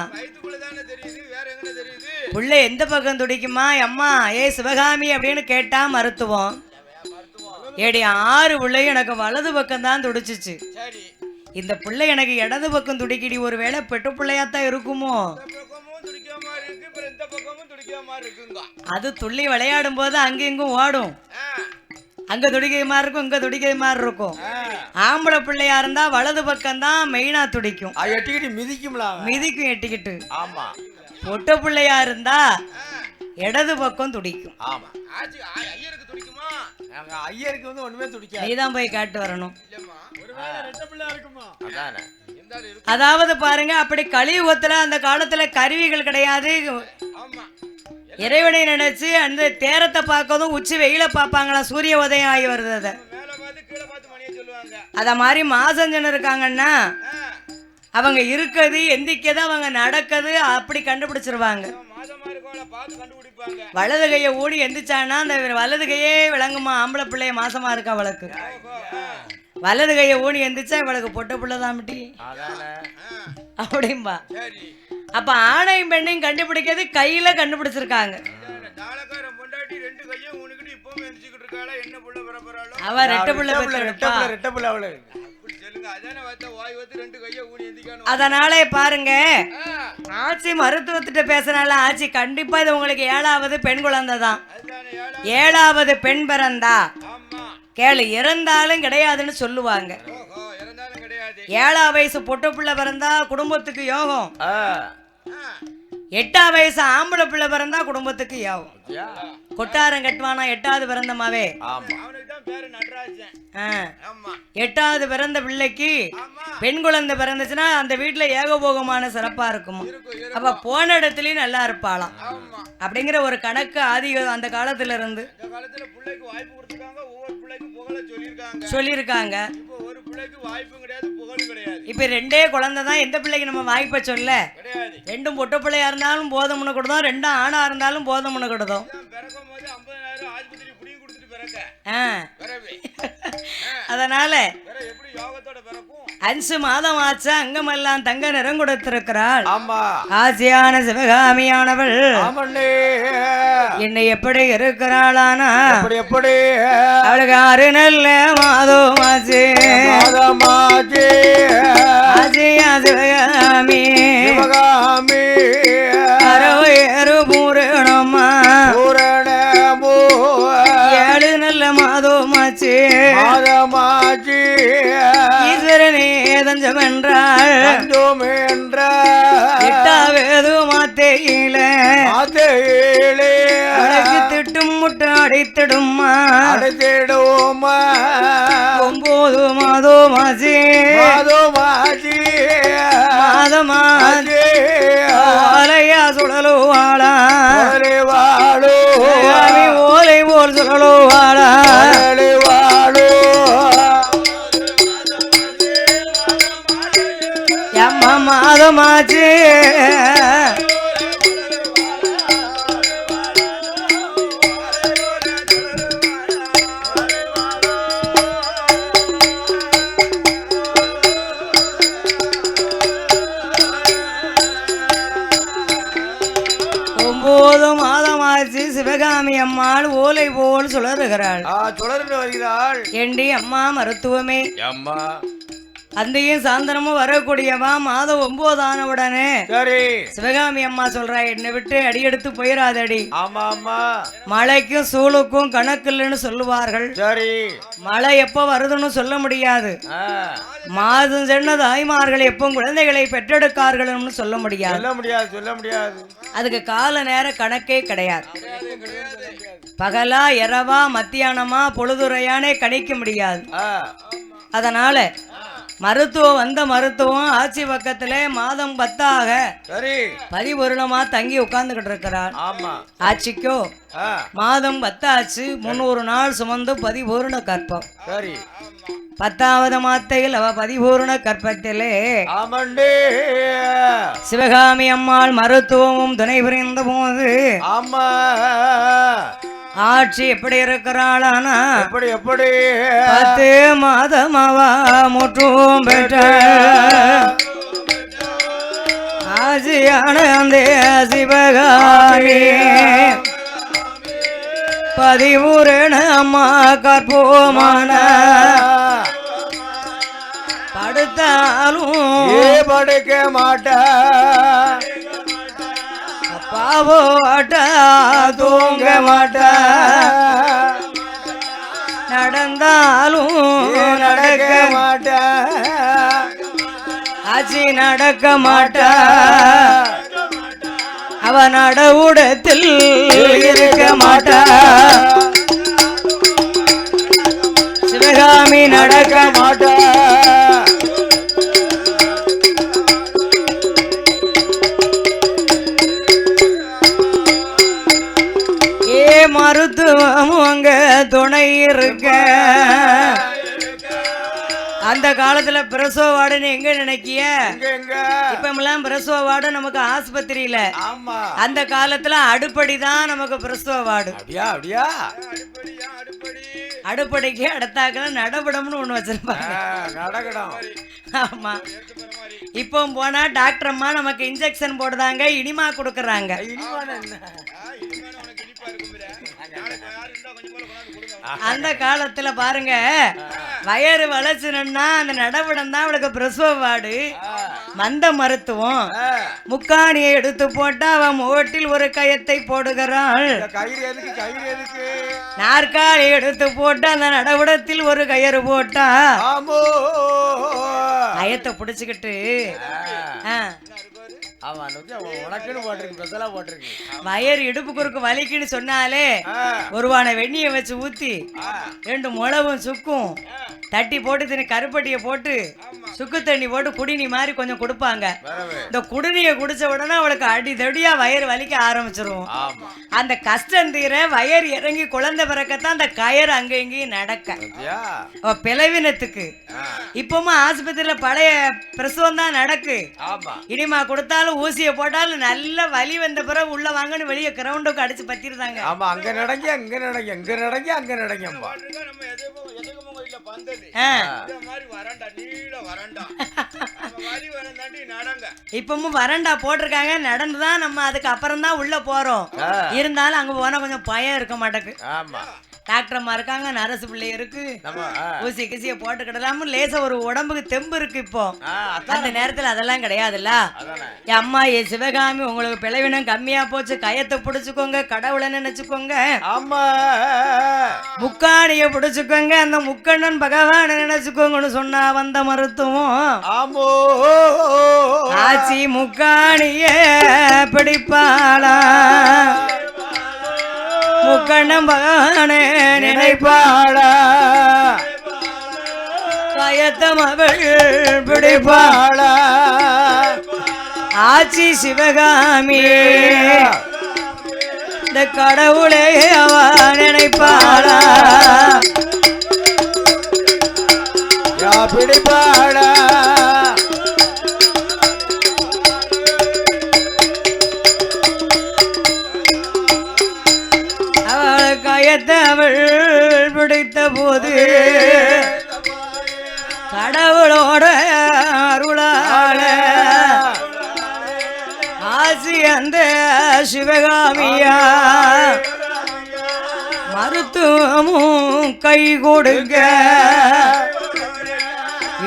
புள்ள எந்த பக்கம் துடிக்குமா அம்மா ஏ சிவகாமி அப்படின்னு கேட்டா மருத்துவம். ஏடி 6 பிள்ளையும் எனக்கு வலது பக்கம் தான் துடிச்சிச்சு, இந்த பிள்ளை எனக்கு இடது பக்கம் துடிக்கடி. ஒருவேளை பெட்டு பிள்ளையாத்தான் இருக்குமோ. அது துள்ளி விளையாடும் போது அங்க இங்கும் ஓடும், அங்க துடிக்கிற மாதிரி இருக்கும் இங்க துடிக்கிற மாதிரி இருக்கும். ஆம்பளை பிள்ளையா இருந்தா வலது பக்கம் தான் மெயினா துடிக்கும், மிதிக்கும் எட்டிக்கிட்டு. பொட்ட பிள்ளையா இருந்தா இடது பக்கம் துடிக்கும். ஐயருக்கு வந்து ஒண்ணுமே துடிக்காது, நீதான் போய் காட்டு வரணும். அதாவது பாருங்க, அப்படி கலியுகத்துல அந்த காலத்துல கருவிகள் கிடையாது. இறைவனை நினைச்சு அந்த தேரத்தை பார்க்கறதும் உச்சி வெயில பார்ப்பாங்களா, சூரிய உதயம் ஆகி வருது. அத மாதிரி மாசஞ்சன் இருக்காங்கன்னா அவங்க இருக்குது எந்திக்கது அவங்க நடக்குது அப்படி கண்டுபிடிச்சிருவாங்க. வலது கையை ஊடி எந்திரிச்சானா அந்த வலது கையே விளங்குமா, ஆம்பளை பிள்ளைய மாசமா இருக்கா அவளுக்கு. வலது கையை ஊடி எந்திரிச்சா இவளுக்கு பொட்ட பிள்ளைதான் அப்படிம்பா. அப்ப ஆணையும் பெண்ணையும் கண்டுபிடிக்கிறது கையில கண்டுபிடிச்சிருக்காங்க. அவ ரெட்ட பிள்ளை. அதனால பாருங்க, ஆட்சி மருத்துவத்திட்ட பேசினால ஆட்சி கண்டிப்பா இது உங்களுக்கு 7ஆவது பெண் குழந்தை தான். 7ஆவது பெண் பிறந்தா கேளு, இறந்தாலும் கிடையாதுன்னு சொல்லுவாங்க. 7ஆம் வயசு பொட்ட பிள்ளை பிறந்தா குடும்பத்துக்கு யோகம், 8ஆம் வயசு ஆம்பளை பிள்ளை பிறந்தா குடும்பத்துக்கு யோகம். கொட்டாரம் கட்டுவானா 8ஆவது பிறந்தமாவே. 8ஆவது பிறந்த பிள்ளைக்கு பெண் குழந்தை பிறந்துச்சுன்னா அந்த வீட்டுல ஏகபோகமான சிறப்பா இருக்கும். அப்ப போன இடத்துலயும் நல்லா இருப்பாளாம் அப்படிங்கிற ஒரு கணக்கு ஆதி அந்த காலத்துல இருந்து சொல்லியிருக்காங்க. இப்ப 2 குழந்தை தான், எந்த பிள்ளைக்கு நம்ம வாய்ப்பை சொல்ல. 2 பொட்ட பிள்ளையா இருந்தாலும் போதும்னு கொடுத்தோம், 2 ஆணா இருந்தாலும் போதும்னு கொடுத்தோம். அதனால 5 மாதம் ஆச்சு, அங்கமெல்லாம் தங்க நிறம் கொடுத்திருக்கிறாள். ஆசியான சிவகாமியானவள் என்னை எப்படி இருக்கிறாளானா அவளுக்கு 6 நல்ல மாதம் ஆச்சு. ஆசியா சிவகாமி அறவேறு பூரணமா 7 நல்ல மாதமாச்சு. ஈஸ்வரனே தஞ்சம் என்றாள் 8ஆவது மாத்தையில அழகு திட்டும் முட்டை அடைத்திடுமா 9 மாதமா மாசி மாதமாசி ஓலையா சுழலுவாளா ஓலை போல் சுழலுவாளா எம்மா மாதமாச்சு சிவகாமி அம்மாள் ஓலை போல் சுழறுகிறாள் வருகிறாள். ஏண்டி அம்மா மருத்துவமே அம்மா அந்தையும் சாந்தனமும் வரக்கூடியவா மாதம் 9 ஆனவுடனே சரி சிவகாமி அம்மா சொல்றா என்னை விட்டு அடி எடுத்து போயிடாதடி. ஆமா ஆமா மழைக்கும் சூளுக்கும் கணக்கு இல்லைன்னு சொல்லுவார்கள். சரி மழை எப்ப வருதுன்னு சொல்ல முடியாது. மாதம் சென்ன தாய்மார்கள் எப்போ குழந்தைகளை பெற்றெடுக்கார்கள்னு சொல்ல முடியாது. சொல்ல முடியாது. அதுக்கு கால நேர கணக்கே கிடையாது. பகலா இரவா மத்தியானமா பொழுதுரையானே கணிக்க முடியாது. அதனால மருத்துவம் ஆட்சி பக்கத்துல மாதம் 10ஆக பரிபூர்ணமா தங்கி உட்கார்ந்துகிட்டு இருக்கிறார். ஆட்சிக்கோ மாதம் 10 ஆச்சு. 300 நாள் சுமந்து பரிபூர்ண கற்பம். 10வது மாத்தையில் அவ பரிபூர்ண கற்பத்திலே சிவகாமி அம்மாள் மருத்துவமும் துணை புரிந்த போது ஆட்சி எப்படி இருக்கிறாளானா எப்படி 10 மாதமாவா முற்றும் பெற்ற ஆட்சியான அந்த சிவகாமி பதிபூரண அம்மா கற்போமான படுத்தாலும் படுக்க மாட்ட பாவோட்டா தூங்க மாட்டா நடந்தாலும் நடக்க மாட்டா ஆச்சி நடக்க மாட்டா அவ நடவுடத்தில் இருக்க மாட்டா சிவகாமி நடக்க மாட்டா மருத்துவம் அங்க துணை இருக்க. அந்த காலத்துல பிரசவ வார்டுன்னு எங்க நினைக்கிய? இப்பெல்லாம் பிரசவ வார்டு நமக்கு ஆஸ்பத்திரியில. அந்த காலத்துல அடுப்படிதான் நமக்கு பிரசவ வார்டு. அடுப்படிக்கு அடுத்தாக்கல நடபடம்னு ஒண்ணு வச்சிருப்பாங்க. ஆமா இப்போ போனா டாக்டர் அம்மா நமக்கு இன்ஜெக்ஷன் போடுறாங்க, இனிமா கொடுக்கறாங்க. அந்த காலத்துல பாருங்க வயறு வளர்ச்சினா அந்த நடவடம் தான் அவளுக்கு பிரசவ வார்டு. மந்த மருத்துவம் முக்காணியை எடுத்து போட்டா அவன் ஓட்டில் ஒரு கயத்தை போடுகிறாள். நாற்காலி எடுத்து போட்டா அந்த நடவடத்தில் ஒரு கயிறு போட்டா கயத்தை புடிச்சுக்கிட்டு வயர் இடுப்பு குறுக்கு வலிக்குன்னு சொன்னாலே ஒருவான வெண்ணிய வச்சு ஊத்தி 2 முளவும் சுக்கும் தட்டி போட்டு தின்னு கருப்பட்டியை போட்டு சுக்கு தண்ணி போட்டு குடிநீ மாதிரி கொஞ்சம் கொடுப்பாங்க. இந்த குடிநீரை குடிச்ச உடனே அவளுக்கு அடிதடியா வயிறு வலிக்க ஆரம்பிச்சிரும். அந்த கஷ்டம் தீர வயர் இறங்கி குழந்தை பிறக்கத்தான் அந்த கயிறு அங்க இங்கேயும் நடக்க பிளவினத்துக்கு. இப்பவும் ஆஸ்பத்திரியில பழைய பிரசவம் தான் நடக்கு. இனிமா கொடுத்தாலும் ஊசியை போட்டாலும் நல்ல வலி வந்த பிறகு உள்ள வாங்கன்னு வெளியே கிரவுண்டுக்கு அடிச்சு பத்திருந்தாங்க. அங்க நடங்க அங்க நடங்க அங்க நடங்க அங்க நடங்க. இப்பவும் வரண்டா போட்டிருக்காங்க. நடந்துதான் நம்ம அதுக்கு அப்புறம் தான் உள்ள போறோம். இருந்தாலும் அங்க போனா கொஞ்சம் பயம் இருக்க மாட்டேக்கு. டாக்டர் அம்மா இருக்காங்க, நரசு பிள்ளை இருக்கு, ஊசி கிசிய போட்டுக்கிடலாம். லேசா ஒரு உடம்புக்கு தெம்பு இருக்கு. இப்போ அந்த நேரத்துல அதெல்லாம் கிடையாதுல்ல. என் அம்மா என் சிவகாமி உங்களுக்கு பிளவினம் கம்மியா போச்சு, கயத்தை புடிச்சுக்கோங்க, கடவுளை நினைச்சுக்கோங்க, முக்காணிய புடிச்சுக்கோங்க, அந்த முக்கண்ணன் பகவான நினைச்சுக்கோங்கன்னு சொன்னா வந்த மருத்துவம் ஆச்சி முக்காணிய பிடிப்பாளா முக்கண்ணம் பகவானே நினைப்பாளா கயத்தம் அவள் பிடிப்பாளா ஆச்சி சிவகாமி இந்த கடவுளே அவ நினைப்பாளா பிடிப்பாளா அவள் கயத்தை அவள் பிடித்த போது கடவுளோட அருளாள ஆசி அந்த சிவகாமியா மருத்துவமும் கை கொடுங்க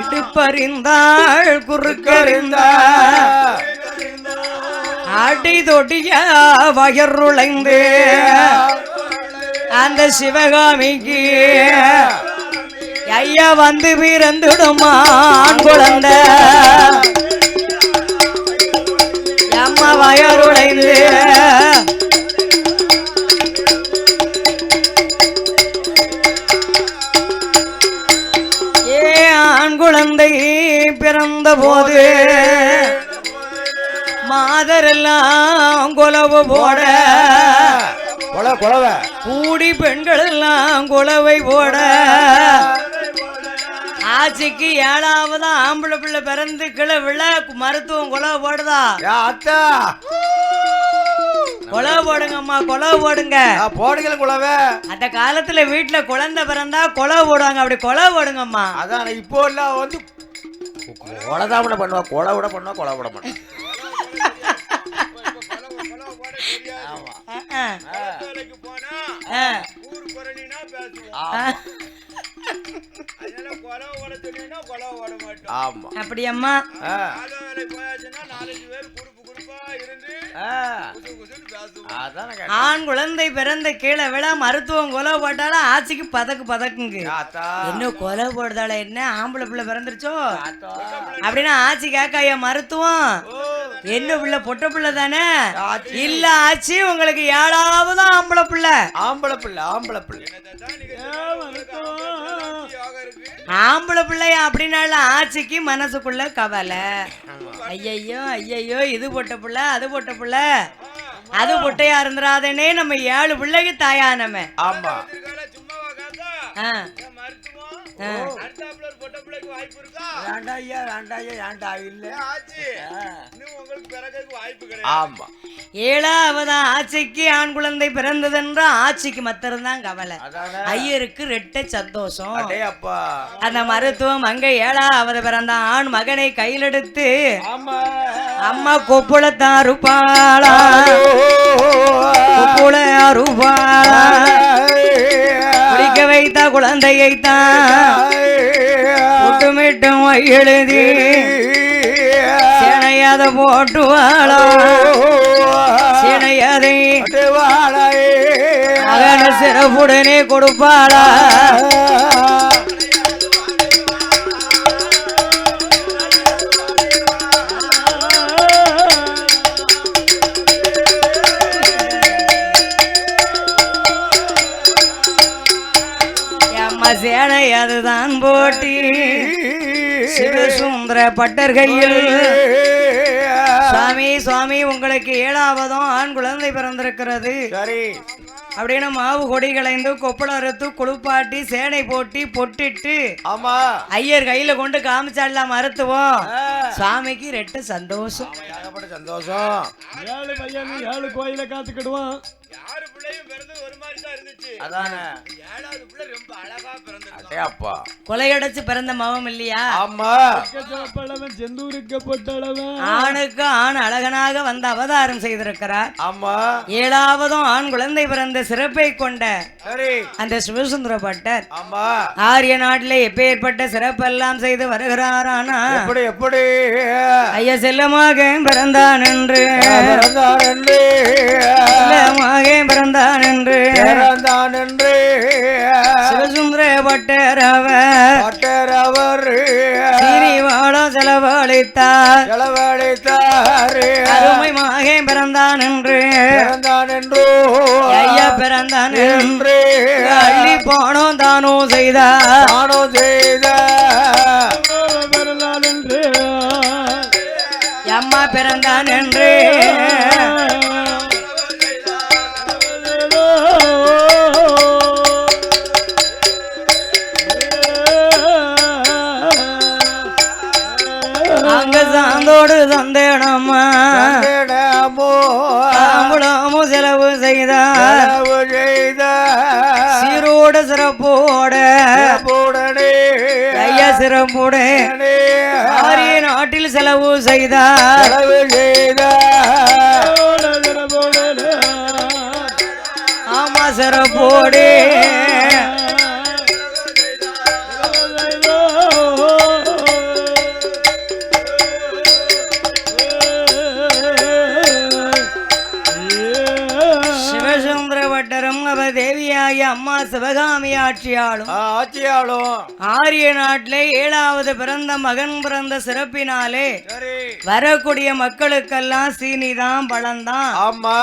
இடுப்பறிந்தாள் குறுக்கறிந்தாள் அடி தொட்டிய வயருளைந்து அந்த சிவகாமிக்கு ஐயா வந்து பிறந்துடுமான் குழந்தை அம்மா வயருளைந்து ஆண் குழந்தை பிறந்த போது மாதரெல்லாம் குலவு போட கூடி பெண்கள் எல்லாம் குலவை போட ஆட்சிக்கு 7வது ஆம்பளை பிள்ளை பிறந்து கிளை விழ மருத்துவம் குலவை போடுதா குலவை போடுங்கம்மா குலவை போடுங்க போடுங்க குலவை அந்த காலத்துல வீட்டுல குழந்தை பிறந்தா குலவை போடுவாங்க அப்படி குலவை போடுங்கம்மா அதான் இப்போ எல்லாம் வந்து கொலைதான் பண்ணுவா கொலை விட பண்ணுவா கொலை விட பண்ணுவா அப்படியம்மா ஆண் குழந்தை பிறந்த கீழே விழ மருத்துவம் கொலை போட்டாலும் ஆட்சிக்கு பதக்குங்க என்ன கொலை போடுதால என்ன ஆம்பளை பிள்ளை பிறந்துருச்சோ அப்படின்னா ஆட்சி கேட்காய மருத்துவம் என்ன பிள்ளை பொட்ட பிள்ளை தானே இல்ல ஆட்சி உங்களுக்கு 7வது ஆம்பளை பிள்ளை ஆம்பளை பிள்ளையா அப்படின்னால ஆட்சிக்கு மனசுக்குள்ள கவலை ஐயையோ இது போட்ட பிள்ளை அது போட்ட பிள்ளை அது பொட்டையா இருந்துராதனே நம்ம 7 பிள்ளைக்கு தாயானமே ஆமா ஏழாவது ஆட்சிக்கு ஆண் குழந்தை பிறந்ததென்ற ஆட்சிக்கு மத்திரம்தான் கவலை ஐயருக்கு ரெட்ட சந்தோஷம் அந்த மருத்துவம் அங்க 7வது பிறந்த ஆண் மகனை கையிலெடுத்து அம்மா கொப்புளத்தான் அறுப்பாளா கொப்புள அறுப்பாளா குளிக்க வைத்த குழந்தையைத்தான் ஒட்டுமிட்டும் எழுதி சேனையாத போட்டுவாளா சேனையாதை மகன சிறப்புடனே கொடுப்பாளா சேனை அதுதான் போட்டி சிவசுந்தர பட்டர் கையில் சுவாமி உங்களுக்கு 7வதும் ஆண் குழந்தை பிறந்திருக்கிறது அப்படின்னு மாவு கொடி களைந்து கொப்பளம் அறுத்து குளிப்பாட்டி சேனை போட்டி பொட்டிட்டு ஐயர் கையில கொண்டு காமிச்சாடலாம் மருத்துவம் சுவாமிக்கு ரெட்ட சந்தோஷம் 7 பையன் 7 கோயில காத்துக்கிடுவான் கொலையடைச்சு பிறந்த மவம் இல்லையா ஆணுக்கு ஆண் அழகனாக வந்து அவதாரம் செய்திருக்கிறார் 7வதும் ஆண் குழந்தை பிறந்த சிறப்பை கொண்ட அந்த சிவசுந்தர பட்டர் ஆரிய நாட்டிலே எப்பேற்பட்ட சிறப்பெல்லாம் செய்து வருகிறாரானா எப்படி ஐயா செல்லமாக பிறந்தான் என்று பிறந்தான் என்று சிவசுந்தர பட்டர் சீரிவாளம் செலவழித்தார் அருமை மகே பிறந்தான் என்று ஐயா பிறந்தான் என்று அள்ளி போனோம் தானோ செய்தார் பிறந்தான் என்று அங்க சாந்தோடு தந்தேனம்மா தாம்பூலமும் செலவு செய்தார் சீரோடு சிறப்போட ஐயா சிறப்போட ஆரிய நாட்டில் செலவு செய்தார் ஆமா சிறப்போடு தேவியாகிய அம்மா சிவகாமி ஆட்சியாளும் ஆரிய நாட்டிலே 7வது பிறந்த மகன் பிறந்த சிறப்பினாலே வரக்கூடிய மக்களுக்கெல்லாம் சீனிதான் பழம்தான் ஆமா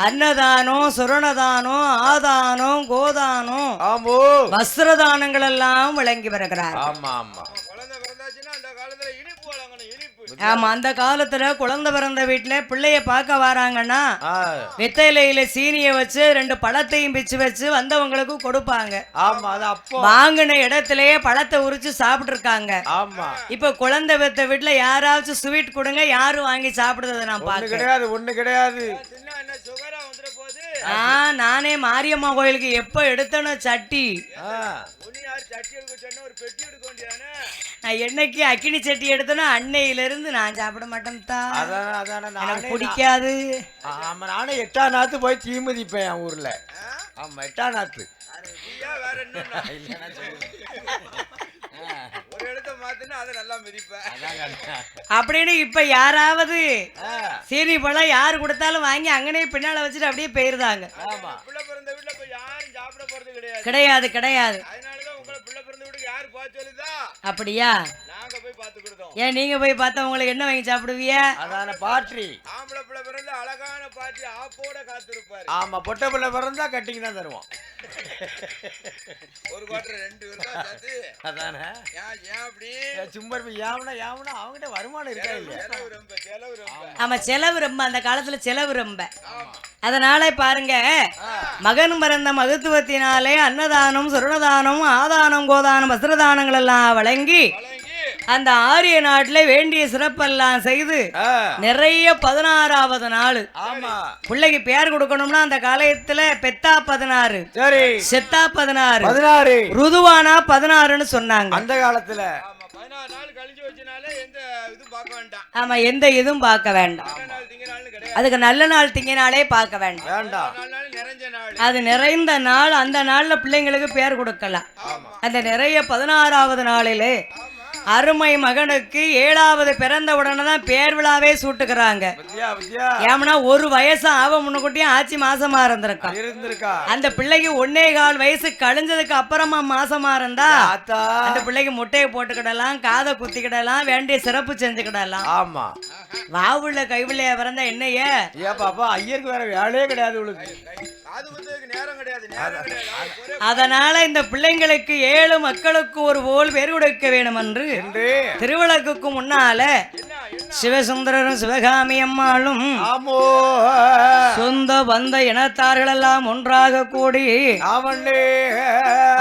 அன்னதானம் சுரணதானம் ஆதானம் கோதானம் வஸ்திரதானங்கள் எல்லாம் விளங்கி வருகிறார் ஆமா ஆமா ஆமா அந்த காலத்துல குழந்தை பிறந்த வீட்டுல பிள்ளைய பார்க்க வராங்கன்னா வெத்தையில சீனிய வச்சு 2 பழத்தையும் பிச்சு வச்சு வந்தவங்களுக்கு கொடுப்பாங்க. வாங்கின இடத்திலேயே பழத்தை உரிச்சு சாப்பிட்டு இருக்காங்க. இப்ப குழந்தை பெத்த வீட்டுல யாராச்சும் ஸ்வீட் கொடுங்க, யாரும் வாங்கி சாப்பிடுறத நான் பாக்கிறேன். ஒண்ணு கிடையாது. நானே மாரியம்மா கோயிலுக்கு எப்ப எடுத்தனோ சட்டி, நான் என்னைக்கு அக்கினி சட்டி எடுத்தனோ அன்னையில இருந்து நான் சாப்பிட மாட்டேன் தான். எனக்கு பிடிக்காது. நானே 8ஆம் நாத்து போய் தீ மிதிப்பேன் என் ஊர்ல. ஆமா 8ஆம் நாத்து. அப்படின்னு இப்ப யாராவது சீனி பழம் யாரு கொடுத்தாலும் வாங்கி அங்கனே பின்னால வச்சுட்டு அப்படியே போயிருந்தாங்க. கிடையாது கிடையாது. அப்படியா? ஏன் நீங்க போய் பார்த்தா உங்களுக்கு என்ன வாங்கி சாப்பிடுவீங்க? அழகான பாட்டி ஆப்போட காத்திருப்பாரு. ஆமா பொட்ட பிள்ளை பிறந்தா கட்டிங் தான் தருவோம். ஒரு குவார்டர் 2 வருதா சாத்து. அதானே. ஏன் அப்படி? சும்பர் யாவனா அவங்கிட்ட வருமானம் இருக்கா இல்லையா? செலவு ரொம்ப. ஆமா செலவு ரொம்ப. அந்த காலத்துல செலவு ரொம்ப. அதனால பாருங்க, மகன் பிறந்த மகத்துவத்தினாலே அன்னதானம் சுரணதானம் ஆதானம் கோதானம் வஸ்திரதானங்கள் எல்லாம் வழங்கி அந்த ஆரிய நாட்டுல வேண்டிய சிறப்பெல்லாம் செய்து நிறைய 16வது நாள் பிள்ளைக்கு பேர் கொடுக்கணும்னா அந்த காலத்துல பெத்தா 16, செத்தா 16, ருதுவானா 16ன்னு சொன்னாங்க அந்த காலத்துல. ஆமா எந்த இதுவும் பார்க்க வேண்டாம். அதுக்கு நல்ல நாள் திங்கினாலே பார்க்க வேண்டாம். அது நிறைந்த நாள். அந்த நாள்ல பிள்ளைங்களுக்கு பேர் கொடுக்கலாம். அந்த நிறைய 16வது நாளிலே அருமை மகனுக்கு 7வது பிறந்த உடனே தான் பேர் விழாவே சூட்டுக்கிறாங்க. ஏமனா ஒரு வயசு ஆவ முன்னுக்குட்டியும் ஆட்சி மாசமா இருந்திருக்கா. அந்த பிள்ளைக்கு 1.25 வயசு கழிஞ்சதுக்கு அப்புறமா மாசமா இருந்தா அந்த பிள்ளைக்கு முட்டையை போட்டுக்கிடலாம், காதை குத்திக்கிடலாம், வேண்டிய சிறப்பு செஞ்சுக்கிடலாம். ஆமா வாவுள்ள கைவிள்ளைய பிறந்தா என்னைய ஐயருக்கு வேற வேலையே கிடையாது. அதனால இந்த பிள்ளைங்களுக்கு 7 மக்களுக்கு ஒரு போல் பேர் கொடுக்க வேணும் என்று திருவிளக்குக்கு முன்னால சிவசுந்தரரும் சிவகாமி அம்மாளும் சொந்த பந்த இனத்தார்கள் எல்லாம் ஒன்றாக கூடி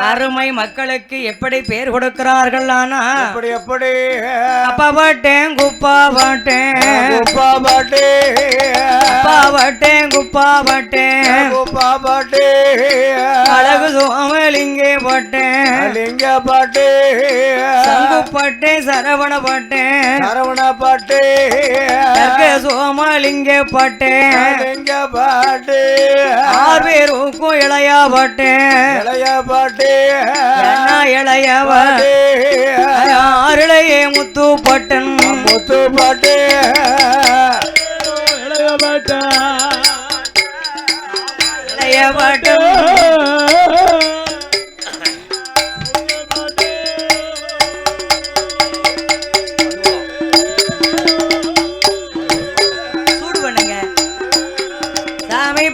அருமை மக்களுக்கு எப்படி பேர் கொடுக்கிறார்கள். ஆனா எப்படி அப்பா பாட்டேன் குப்பா பாட்டேன் குப்பா பாட்டே அப்பா பாட்டேன் குப்பா பாட்டேன் குப்பா பாட்டே அழகு சோமலிங்கே பாட்டேன் லிங்க பாட்டே சங்கு பாட்டேன் சரவண பாட்டேன் சரவண பாட்டே சோமலிங்க பாட்டேன் லிங்க பாட்டே 6 பேருக்கும் இளையா பாட்டேன் இளைய பாட்டே இளையவ ஆறுளையே முத்து பாட்டன் முத்து பாட்டே இளைய பாட்டன் இளைய பாட்டன்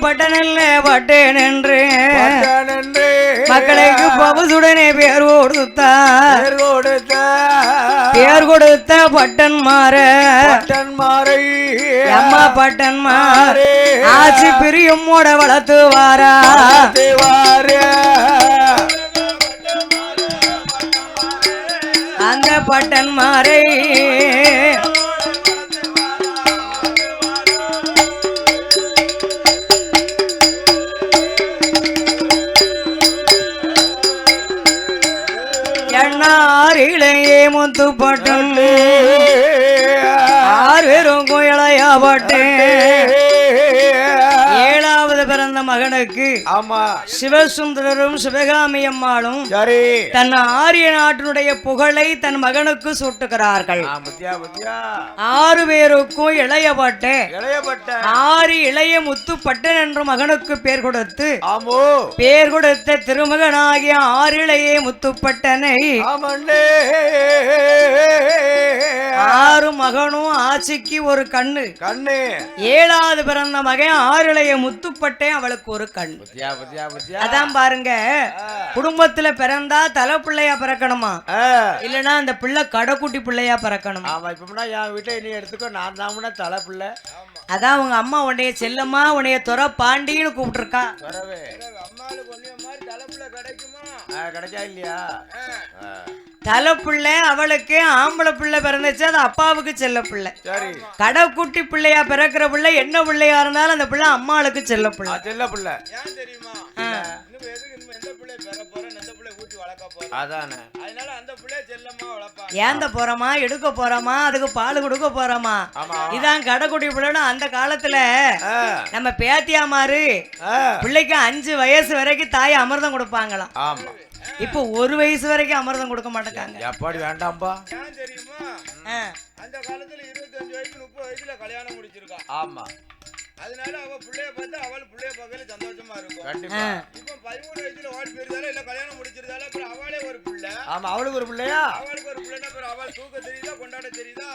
பட்டனல்ல பட்டேன் என்று மக்களுக்கு அவசுடனே பேர் கொடுத்த பட்டன்மாரை அம்மா பட்டன்மார் ஆட்சி பிரியும் மூட வளர்த்து வாரா அந்த பட்டன்மாரை எண்ணாரிலேயே முத்து பட்டன் 6 பேரும் கோயிலையா பட்டேன் 7வது பிறந்த மகனுக்கு சிவசுந்தரரும் சிவகாமி அம்மாளும் தன் ஆரிய நாட்டினுடைய புகழை தன் மகனுக்கு சூட்டுகிறார்கள் 6 பேருக்கும் இளையபட்டேன் 6 இளைய முத்துப்பட்டன் என்ற மகனுக்கு பேர் கொடுத்து பேர் கொடுத்த திருமகனாகிய 6 இளைய முத்துப்பட்டனை 6 மகனும் ஆட்சிக்கு ஒரு கண்ணு 7வது பிறந்த மகன் 6 இளைய முத்துப்பட்டே அவளுக்கு ஒரு கண். அதான் பாருங்க, குடும்பத்துல பிறந்தா தலை பிள்ளையா பிறக்கணுமா, இல்லனா அந்த பிள்ளை கடைக்குட்டி பிள்ளையா பிறக்கணும். எடுத்துக்கோ, நான் தான் தலை பிள்ளை. அதான் உங்க அம்மா உன்னைய செல்லம்மா உன்னைய துறை பாண்டின்னு கூப்பிட்டுருக்கா. கிடைச்சா இல்லையா? தலை பிள்ளை அவளுக்கு ஆம்பளை பிள்ளை பிறந்துச்சு, அது அப்பாவுக்கு செல்ல பிள்ளை. கடைக்குட்டி பிள்ளையா பிறக்கிற பிள்ளை என்ன பிள்ளையா இருந்தாலும் அந்த பிள்ளை அம்மாளுக்கு செல்ல பிள்ளை. செல்ல பிள்ளை ஏந்த போறோமா, எடுக்க போறோமா, அதுக்கு பால் கொடுக்க போறோமா, இதான் கடைக்குட்டி பிள்ளைன்னு. அந்த காலத்துல நம்ம பேத்தியாமாரு பிள்ளைக்கு 5 வயசு வரைக்கும் தாய் அமிர்தம் கொடுப்பாங்களாம். இப்ப 1 வயசு வரைக்கும் அமிர்தம் கொடுக்க மாட்டேங்காங்க. எப்பாடி வேண்டாம்பா. அந்த காலத்துல 25 வயசு 30 வயசுல கல்யாணம் முடிச்சிருக்கா. ஆமா, அதனால அவ பிள்ளைய பார்த்து அவள் பிள்ளைய பார்க்கல சந்தோஷமா இருக்கும். இப்ப 13 வயசுல வால் பெரிதால இல்ல கல்யாணம் முடிச்சிருந்தால அப்புறம் அவளே ஒரு பிள்ளை. ஆமா, அவளுக்கு ஒரு பிள்ளையா? அவளுக்கு ஒரு பிள்ளைனா அப்புறம் அவள் தூக்க தெரியுதா, கொண்டாட தெரியுதா?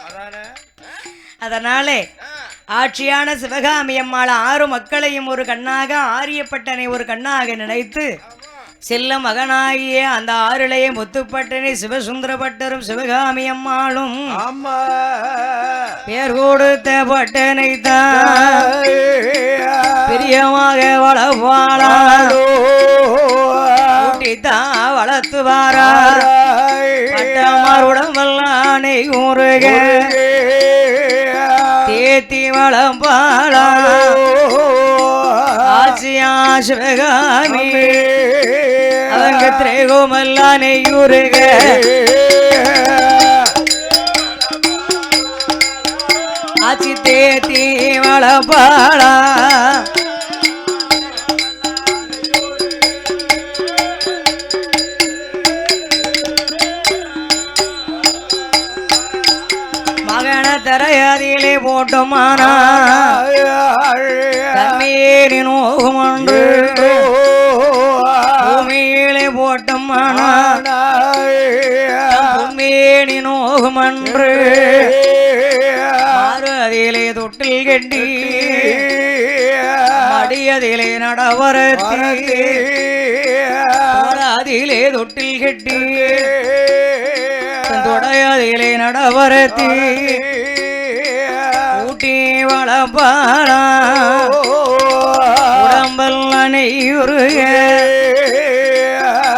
அதனாலே ஆட்சியான சிவகாமி அம்மாள் 6 மக்களையும் ஒரு கண்ணாக, ஆரியப்பட்டனை ஒரு கண்ணாக நினைத்து செல்ல மகனாகிய அந்த 6 இளைய முத்துப்பட்டனை சிவசுந்தர பட்டரும் சிவகாமி அம்மாளும் பேர் கொடுத்த பட்டனை தான் பிரியமாக வளர்வாளா ஊட்டித்தான் வளர்த்து வாரா. பட்டமார் உடம்பல்லானை ஊருக தேத்தி வளம்பாளா ஆசியா சிவகாமி அவங்க திரேகோமல்லானை ஊருக ஆச்சி தேத்தி வளம்பாளா. மகன தரையாதியிலே போட்டோமானா தண்ணீரி நோகும் அன்று பூமியிலே போட்டோமானா பூமியேனி நோகும் அன்று மாறுதிலே தொட்டில் கட்டி மடியதிலே நடவரத்தி அதிலே தொட்டில் கட்டி தொடையதிலே நடவரத்தி ஊட்டி வளப்பாளா உடம்பல் அணையுருக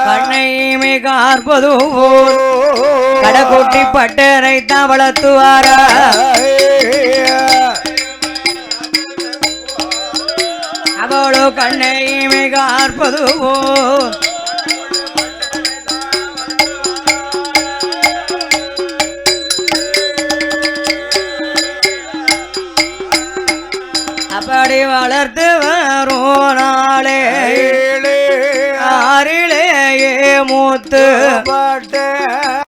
கண்ணைமை காற்பது போல் கடைக்குட்டி பட்டரை தான் வளர்த்துவாரா. அவளோ கண்ணைமை காற்பது போல் அப்படி வளர்த்து வரும் நாளே 6 இளைய முத்து